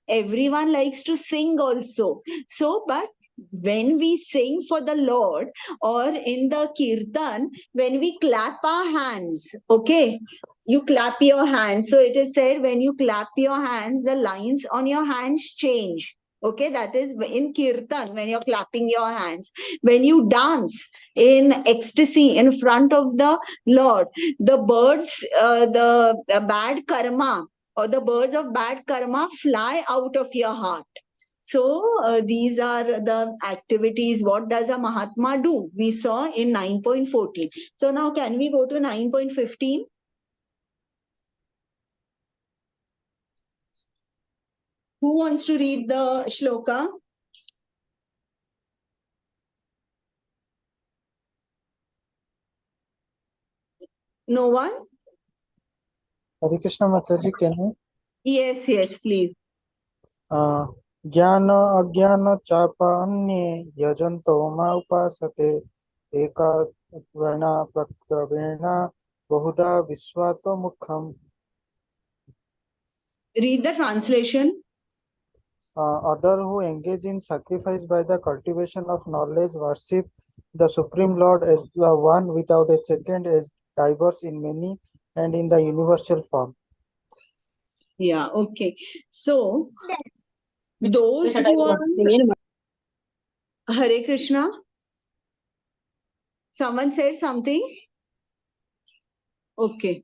Everyone likes to sing also. So, but when we sing for the Lord, or in the kirtan, when we clap our hands, okay, you clap your hands. So it is said, when you clap your hands, the lines on your hands change. Okay, that is in kirtan, when you're clapping your hands. When you dance in ecstasy in front of the Lord, the birds, the bad karma, or the birds of bad karma fly out of your heart. So these are the activities. What does a Mahatma do? We saw in 9.14. So now can we go to 9.15? Who wants to read the shloka? No one? Hare Krishna Mataji, can I? Yes, please. ज्ञान अज्ञान चापान्ये यजन्तो मा उपासते एकात्वेन प्रत्यवेन बहुधा विश्वातो मुखम. Read the translation. Other who engage in sacrifice by the cultivation of knowledge worship the Supreme Lord as the one without a second, as diverse in many and in the universal form. Yeah, okay. So those who are Hare Krishna. Someone said something? Okay.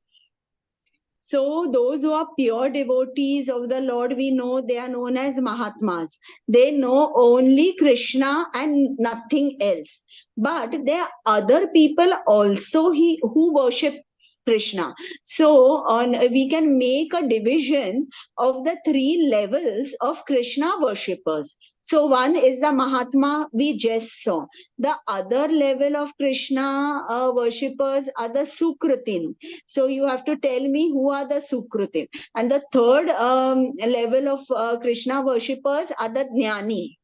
So those who are pure devotees of the Lord, we know they are known as Mahatmas. They know only Krishna and nothing else. But there are other people also who worship Krishna. So we can make a division of the three levels of Krishna worshippers. So one is the Mahatma we just saw. The other level of Krishna worshippers are the Sukritin. So you have to tell me who are the Sukritin. And the third level of Krishna worshippers are the Jnani.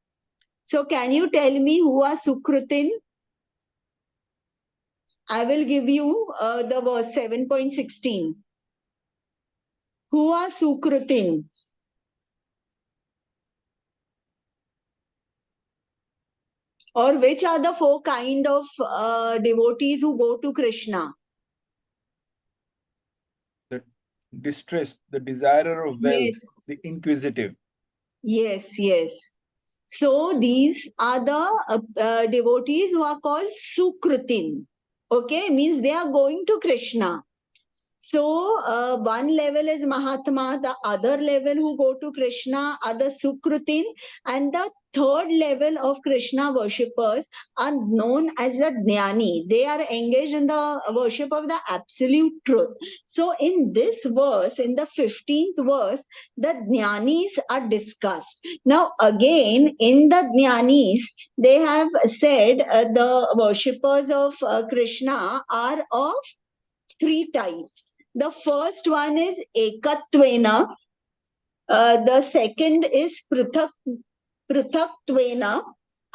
So can you tell me who are Sukritin? I will give you the verse 7.16. Who are Sukritin? Or which are the four kind of devotees who go to Krishna? The distressed, the desirer of wealth, Yes. the inquisitive. Yes. So these are the devotees who are called Sukritin. Okay, means they are going to Krishna. So one level is Mahatma, the other level who go to Krishna are the Sukritin, and the third level of Krishna worshippers are known as the Jnani. They are engaged in the worship of the absolute truth. So in this verse, in the 15th verse, the Jnanis are discussed. Now again, in the Jnanis, they have said the worshippers of Krishna are of three types. The first one is Ekatvena. The second is Pruthakwena,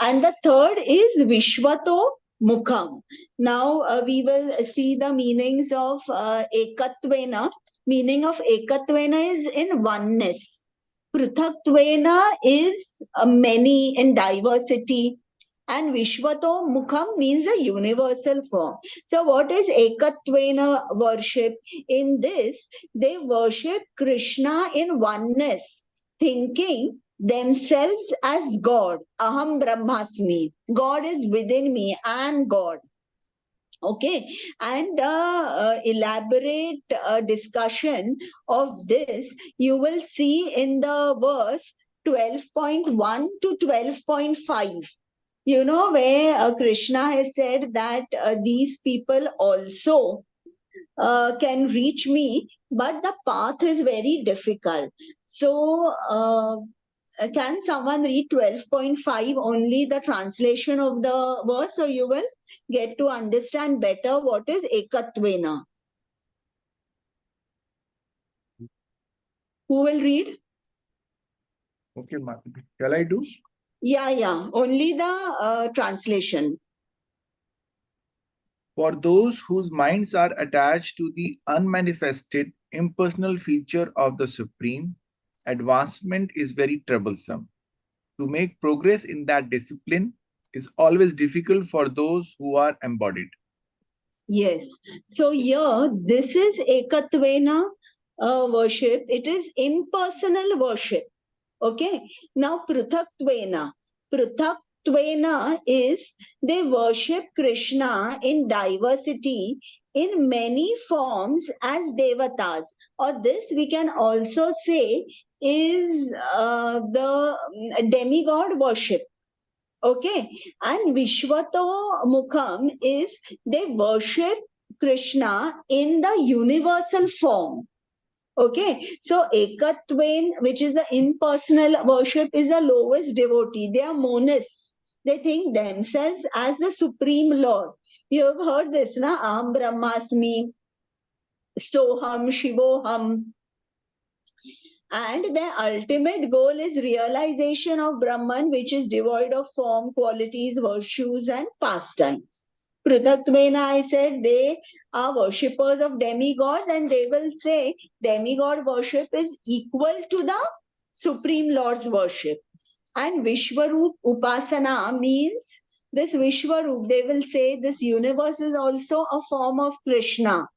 and the third is Vishwato Mukham. Now we will see the meanings of Ekatvena. Meaning of Ekatvena is in oneness. Pruthakwena is many in diversity. And Vishwato Mukham means a universal form. So what is Ekatvena worship? In this, they worship Krishna in oneness, thinking themselves as God. Aham Brahmasmi. God is within me. I am God. Okay, and elaborate discussion of this you will see in the verse 12.1 to 12.5. You know, where Krishna has said that these people also can reach me, but the path is very difficult. So, can someone read 12.5 only the translation of the verse, so you will get to understand better what is Ekatvena? Who will read? Okay, Mataji. Shall I do? Yeah, only the translation. For those whose minds are attached to the unmanifested, impersonal feature of the Supreme, advancement is very troublesome. To make progress in that discipline is always difficult for those who are embodied. Yes. So here, this is Ekatvena worship. It is impersonal worship. Okay. Now, Pruthakwena. Pruthakwena is they worship Krishna in diversity in many forms as devatas. Or this we can also say is the demigod worship. Okay, and Vishwato Mukham is they worship Krishna in the universal form. Okay, so Ekatvain, which is the impersonal worship, is the lowest devotee. They are monists. They think themselves as the Supreme Lord. You have heard this, na? Aham Brahmasmi, Soham, Shivoham. And their ultimate goal is realization of Brahman, which is devoid of form, qualities, virtues, and pastimes. Pruthakwena, I said, they are worshippers of demigods, and they will say demigod worship is equal to the Supreme Lord's worship. And Vishwarup Upasana means this Vishwarup, they will say this universe is also a form of Krishna.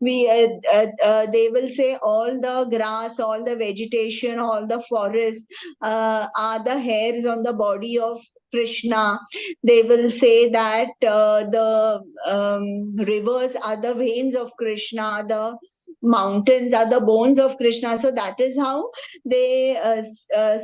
They will say all the grass, all the vegetation, all the forests are the hairs on the body of Krishna. They will say that the rivers are the veins of Krishna, the mountains are the bones of Krishna. So that is how they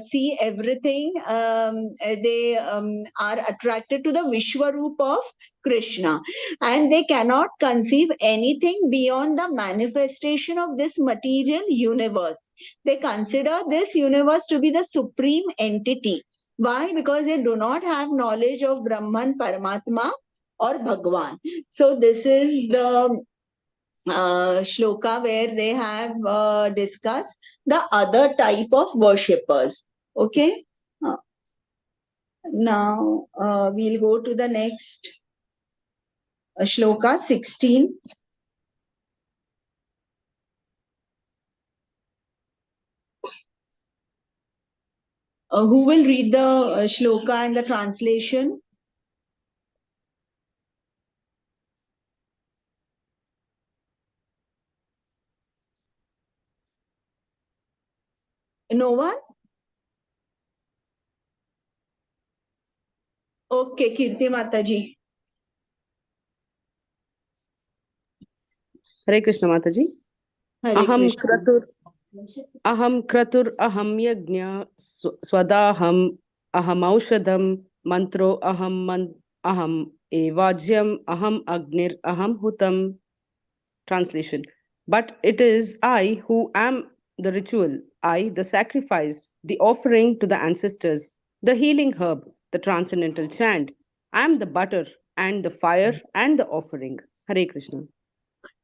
see everything. They are attracted to the Vishwarup of Krishna, and they cannot conceive anything beyond the manifestation of this material universe. They consider this universe to be the supreme entity. Why? Because they do not have knowledge of Brahman, Paramatma, or Bhagwan. So this is the shloka where they have discussed the other type of worshippers. Okay. Now we'll go to the next shloka 16. Who will read the shloka and the translation? No one? Okay, Kirti Mataji. Hare Krishna Mataji. Hare Aham Krishna. kratur aham yajna swadaham aham aushadam mantro aham evajyam aham agnir aham hutam. Translation. But it is I who am the ritual, I the sacrifice, the offering to the ancestors, the healing herb, the transcendental chant. I am the butter and the fire and the offering. Hare Krishna.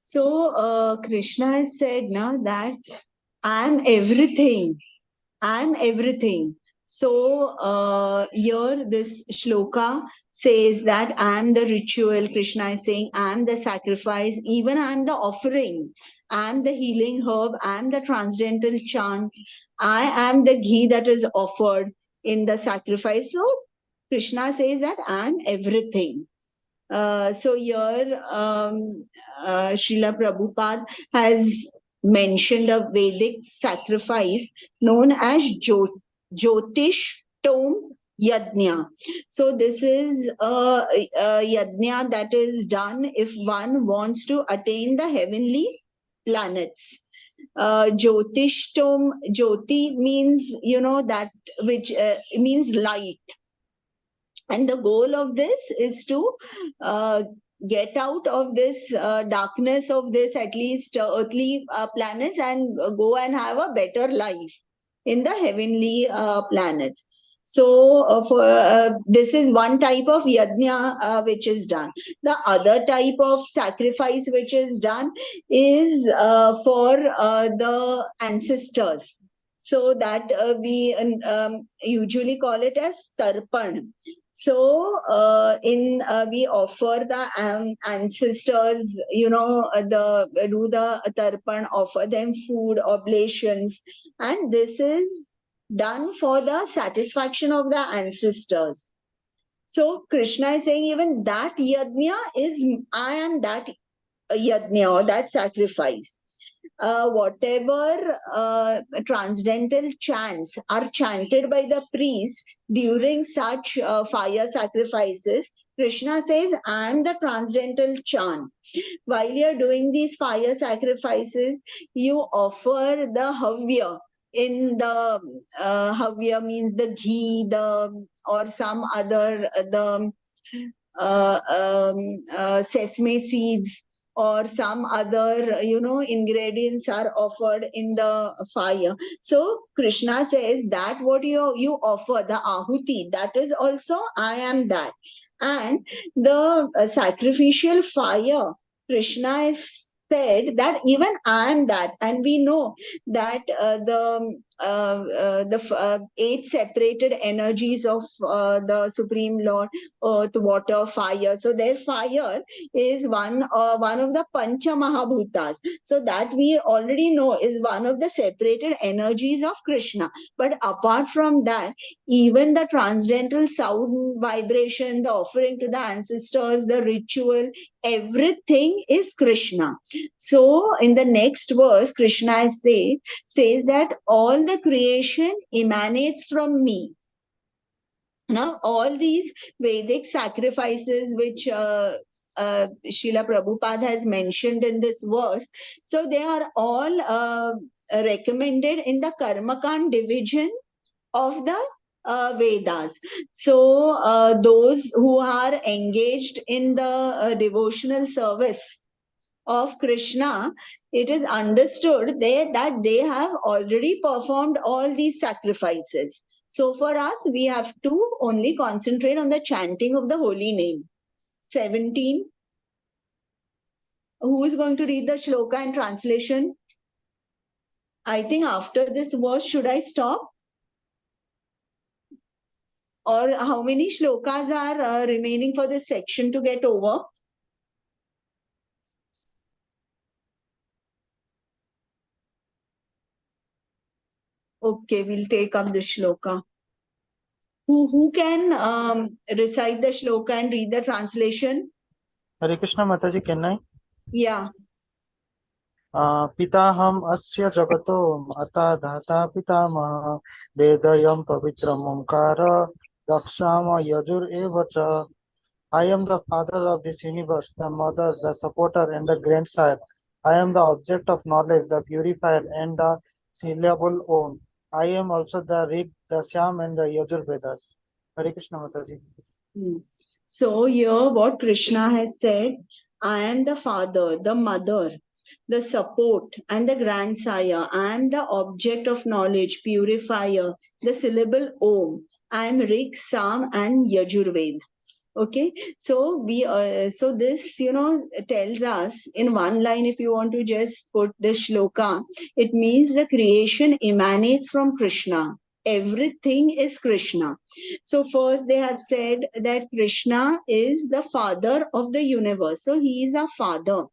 So Krishna has said now that I am everything. I am everything. So here this shloka says that I am the ritual. Krishna is saying I am the sacrifice, even I am the offering, I am the healing herb, I am the transcendental chant, I am the ghee that is offered in the sacrifice. So Krishna says that I am everything. So here Srila Prabhupada has mentioned a Vedic sacrifice known as Jyotish Tom Yajna. So this is a yajna that is done if one wants to attain the heavenly planets. Jyotish Tom, Jyoti means, that which means light. And the goal of this is to get out of this darkness of this, at least earthly planets, and go and have a better life in the heavenly planets. So for this is one type of yajna which is done. The other type of sacrifice which is done is for the ancestors. So that we usually call it as tarpan. So we offer the ancestors, do the tarpan, offer them food, oblations, and this is done for the satisfaction of the ancestors. So Krishna is saying even that yajna is, I am that yajna or that sacrifice. Whatever transcendental chants are chanted by the priest during such fire sacrifices, Krishna says, I am the transcendental chant. While you're doing these fire sacrifices, you offer the havya. In the havya means the ghee, or some other sesame seeds, or some other ingredients are offered in the fire. So Krishna says that what you offer, the ahuti, that is also I am that. And the sacrificial fire, Krishna is said that even I am that. And we know that the 8 separated energies of the Supreme Lord, earth, water, fire. So their fire is one of the Pancha Mahabhutas. So that we already know is one of the separated energies of Krishna. But apart from that, even the transcendental sound vibration, the offering to the ancestors, the ritual, everything is Krishna. So in the next verse, Krishna says that all the creation emanates from me. Now, all these Vedic sacrifices which Srila Prabhupada has mentioned in this verse, so they are all recommended in the Karmakand division of the Vedas. So those who are engaged in the devotional service of Krishna, it is understood that they have already performed all these sacrifices. So for us, we have to only concentrate on the chanting of the holy name. 17. Who is going to read the shloka and translation? I think after this verse, should I stop? Or how many shlokas are remaining for this section to get over? Okay, we'll take up the shloka. Who can recite the shloka and read the translation? Hare Krishna Mataji, can I? Yeah. पिताहम अस्य जगतो माता धाता पितामह वेदयं पवित्रम ओंकार रक्षाम यजुर एव च. I am the father of this universe, the mother, the supporter, and the grandsire. I am the object of knowledge, the purifier, and the syllable Om. I am also the Rig, the Syam, and the Yajur Vedas. Hare Krishna Mataji. So here what Krishna has said, I am the father, the mother, the support, and the grandsire. I am the object of knowledge, purifier, the syllable Om. I am Rig, Sam, and Yajurved. Okay, so so this tells us in one line. If you want to just put the shloka, it means the creation emanates from Krishna. Everything is Krishna. So first they have said that Krishna is the father of the universe. So he is a father.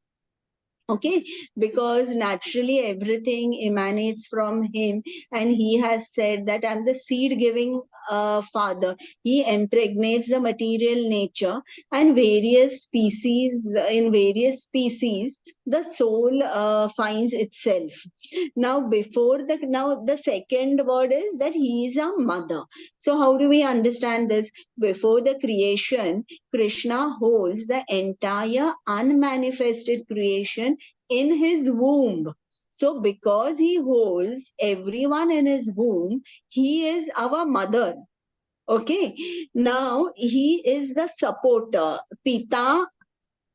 Okay, because naturally everything emanates from him, and he has said that I'm the seed giving father. He impregnates the material nature, and various species, in various species the soul finds itself. Now the second word is that he is a mother. So how do we understand this? Before the creation, Krishna holds the entire unmanifested creation in his womb. So, because he holds everyone in his womb, he is our mother. Okay. Now, he is the supporter. Pita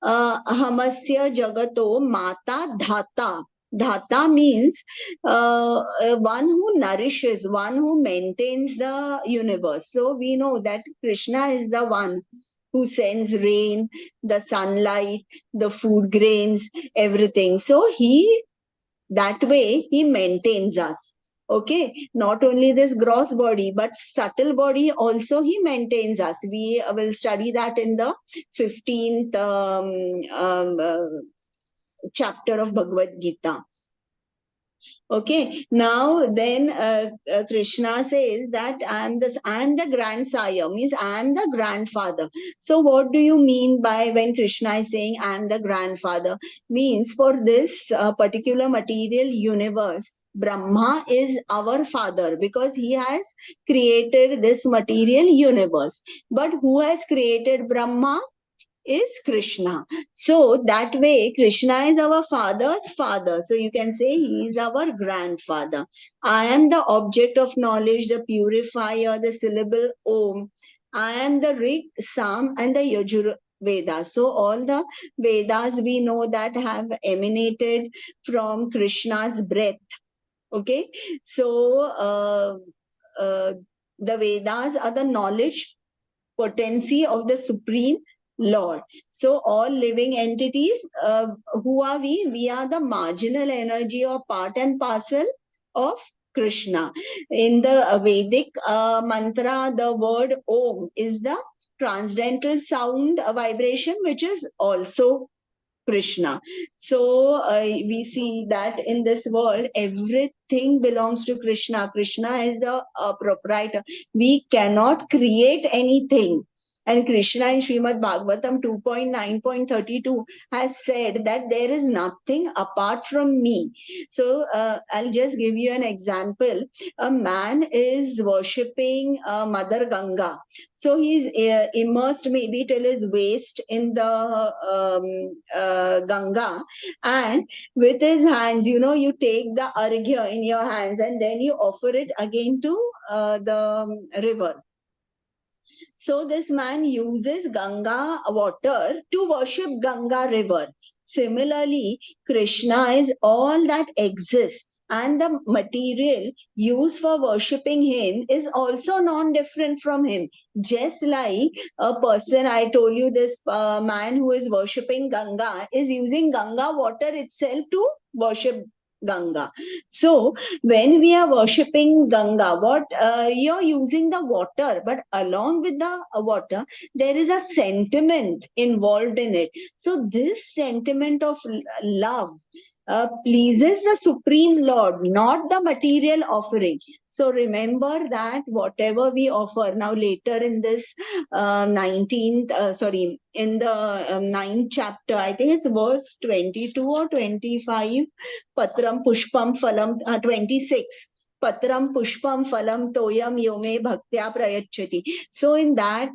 hamasya jagato mata dhata. Dhata means one who nourishes, one who maintains the universe. So we know that Krishna is the one who sends rain, the sunlight, the food grains, everything. So that way he maintains us. Okay, not only this gross body, but subtle body also he maintains us. We will study that in the 15th chapter of Bhagavad Gita. Okay, now then Krishna says that I am the grandsire, means I am the grandfather. So what do you mean by when Krishna is saying I am the grandfather? Means for this particular material universe, Brahma is our father because he has created this material universe. But who has created Brahma? Is Krishna. So that way, Krishna is our father's father. So you can say he is our grandfather. I am the object of knowledge, the purifier, the syllable Om. I am the Rig, Sam, and the Yajur Vedas. So all the Vedas we know that have emanated from Krishna's breath. Okay. So the Vedas are the knowledge potency of the Supreme Lord. So all living entities, who are we? We are the marginal energy or part and parcel of Krishna. In the Vedic mantra, the word Om is the transcendental sound, a vibration, which is also Krishna. So we see that in this world, everything belongs to Krishna. Krishna is the proprietor. We cannot create anything. And Krishna in Srimad Bhagavatam 2.9.32 has said that there is nothing apart from me. So I'll just give you an example. A man is worshipping Mother Ganga. So he's immersed maybe till his waist in the Ganga, and with his hands, you take the arghya in your hands and then you offer it again to the river. So this man uses Ganga water to worship Ganga river. Similarly, Krishna is all that exists, and the material used for worshipping him is also non-different from him. Just like a person, I told you this man who is worshipping Ganga is using Ganga water itself to worship Ganga. So when we are worshipping Ganga, what you're using the water, but along with the water, there is a sentiment involved in it. So this sentiment of love pleases the Supreme Lord, not the material offering. So remember that whatever we offer now later in this 19th, in the 9th chapter, I think it's verse 22 or 25, Patram Pushpam Phalam, 26. Patram Pushpam Phalam Toyam Yome Bhaktya Prayachati. So in that,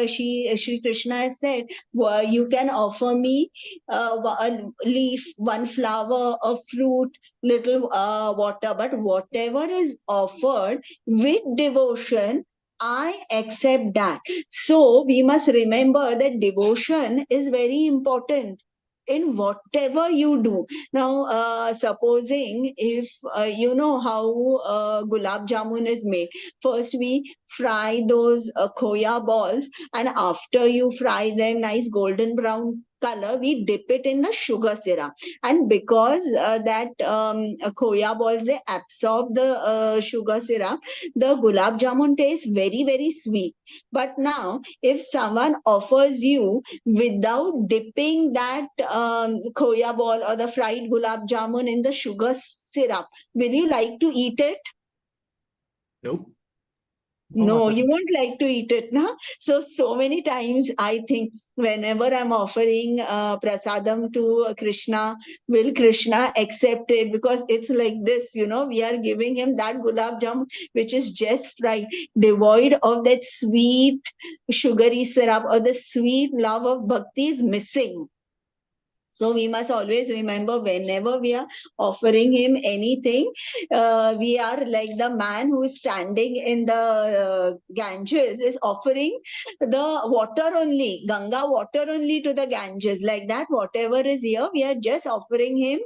Shri Krishna has said, you can offer me a leaf, one flower, a fruit, little water, but whatever is offered with devotion, I accept that. So we must remember that devotion is very important. in whatever you do. Now, supposing if you know how gulab jamun is made. First, we fry those khoya balls, and after you fry them nice golden brown color, we dip it in the sugar syrup. And because that khoya balls, they absorb the sugar syrup, the gulab jamun tastes very, very sweet. But now, if someone offers you without dipping that khoya ball or the fried gulab jamun in the sugar syrup, will you like to eat it? Nope. No, you won't like to eat it, na? So many times I think whenever I'm offering prasadam to Krishna, will Krishna accept it? Because it's like this, you know, we are giving him that gulab jamun, which is just fried, devoid of that sweet sugary syrup, or the sweet love of bhakti is missing. So we must always remember, whenever we are offering him anything, we are like the man who is standing in the Ganges is offering the water only, Ganga water only to the Ganges. Like that, whatever is here, we are just offering him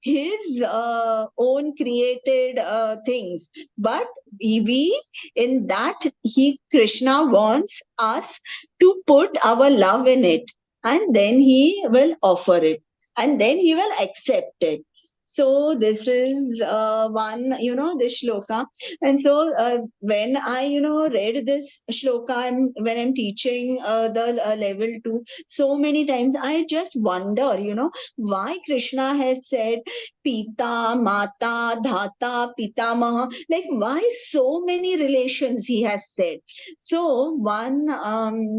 his own created things. But we, in that, Krishna wants us to put our love in it, and then he will offer it, and then he will accept it. So this is one, you know, this shloka. And so when I, you know, read this shloka, when I'm teaching the level 2, so many times I just wonder, you know, why Krishna has said Pita, Mata, Dhata, Pitamaha, like why so many relations he has said. So one,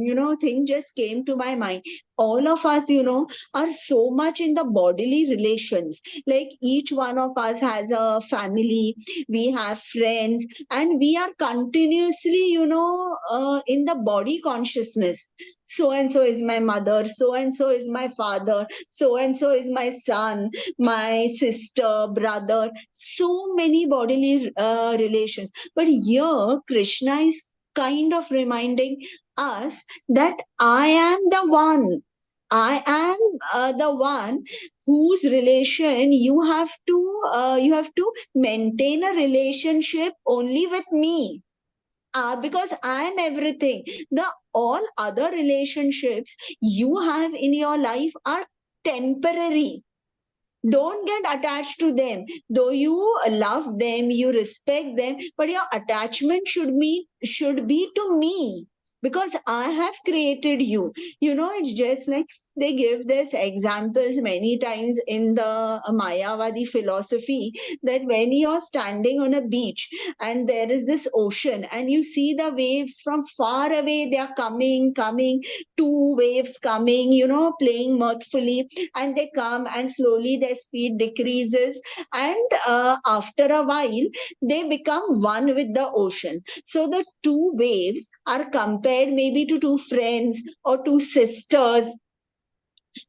you know, thing just came to my mind. All of us, you know, are so much in the bodily relations. Like each one of us has a family, we have friends, and we are continuously, you know, in the body consciousness. So and so is my mother, so and so is my father, so and so is my son, my sister, brother. So many bodily relations. But here, Krishna is kind of reminding us that I am the one. I am the one whose relation you have to maintain a relationship only with me. Because I am everything. The all other relationships you have in your life are temporary. Don't get attached to them. Though you love them, you respect them, but your attachment should be to me, because I have created you. You know, it's just like they give this examples many times in the Mayavadi philosophy, that when you're standing on a beach and there is this ocean and you see the waves from far away, they are coming, two waves coming, you know, playing mirthfully, and they come and slowly their speed decreases, and after a while they become one with the ocean. So the two waves are compared maybe to two friends or two sisters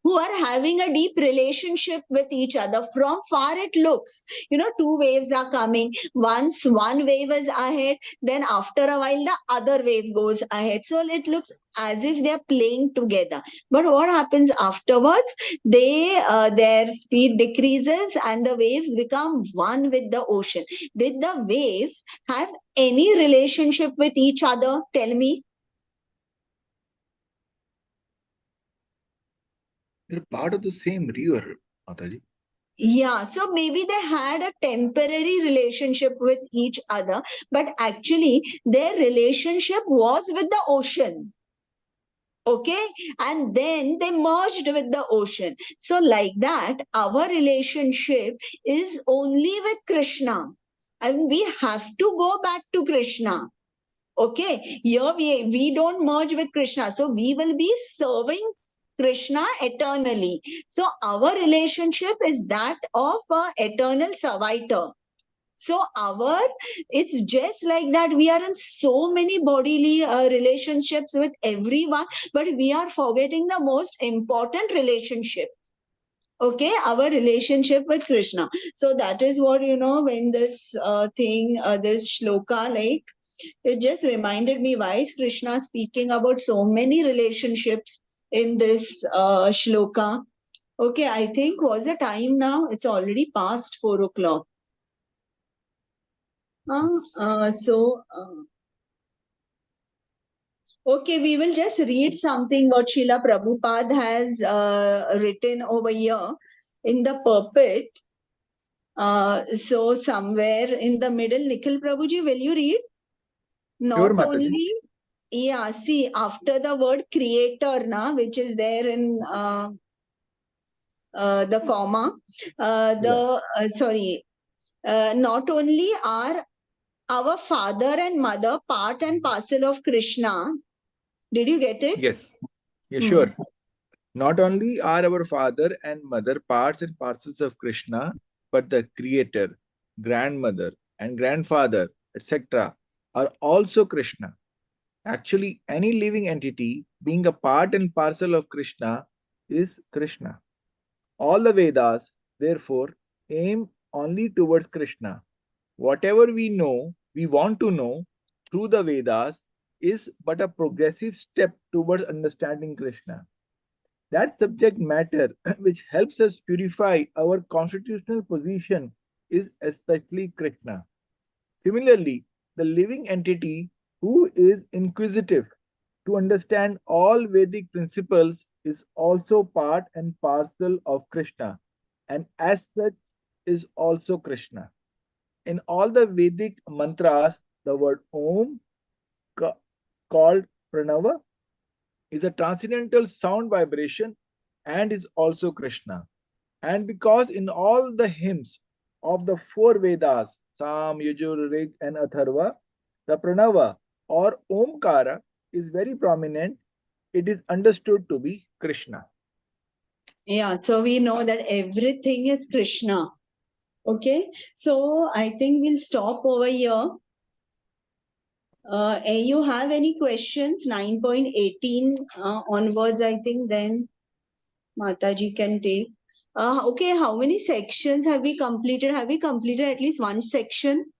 who are having a deep relationship with each other. From far it looks, you know, two waves are coming. Once one wave is ahead, then after a while the other wave goes ahead. So it looks as if they're playing together. But what happens afterwards? Their speed decreases and the waves become one with the ocean. Did the waves have any relationship with each other? Tell me. They're part of the same river, Mataji. Yeah, so maybe they had a temporary relationship with each other, but actually their relationship was with the ocean. Okay, and then they merged with the ocean. So, like that, our relationship is only with Krishna, and we have to go back to Krishna. Okay, here we don't merge with Krishna, so we will be serving Krishna eternally. So our relationship is that of an eternal servitor. So it's just like that. We are in so many bodily relationships with everyone, but we are forgetting the most important relationship. Okay, our relationship with Krishna. So that is what, you know, when this this shloka, like, it just reminded me, why is Krishna speaking about so many relationships in this shloka? Okay, I think what's the time now? It's already past 4 o'clock. Okay, we will just read something what Srila Prabhupada has written over here in the pulpit. So somewhere in the middle, Nikhil Prabhuji, will you read? Not Mataji. only, yeah, see, after the word creator, which is there in the comma, not only are our father and mother part and parcel of Krishna. Did you get it? Yes. Yeah, sure. Not only are our father and mother parts and parcels of Krishna, but the creator, grandmother, and grandfather, etc., are also Krishna. Actually, any living entity being a part and parcel of Krishna is Krishna. All the Vedas, therefore, aim only towards Krishna. Whatever we want to know through the Vedas is but a progressive step towards understanding Krishna. That subject matter which helps us purify our constitutional position is especially Krishna. Similarly, the living entity who is inquisitive to understand all Vedic principles is also part and parcel of Krishna, and as such is also Krishna. In all the Vedic mantras, the word Om, called Pranava, is a transcendental sound vibration and is also Krishna. And because in all the hymns of the four Vedas, Sam, Yajur, Rig, and Atharva, the Pranava or Omkara is very prominent, it is understood to be Krishna. Yeah, so we know that everything is Krishna. Okay, so I think we'll stop over here. You have any questions? 9.18 onwards, I think, then Mataji can take. Okay, how many sections have we completed? Have we completed at least one section?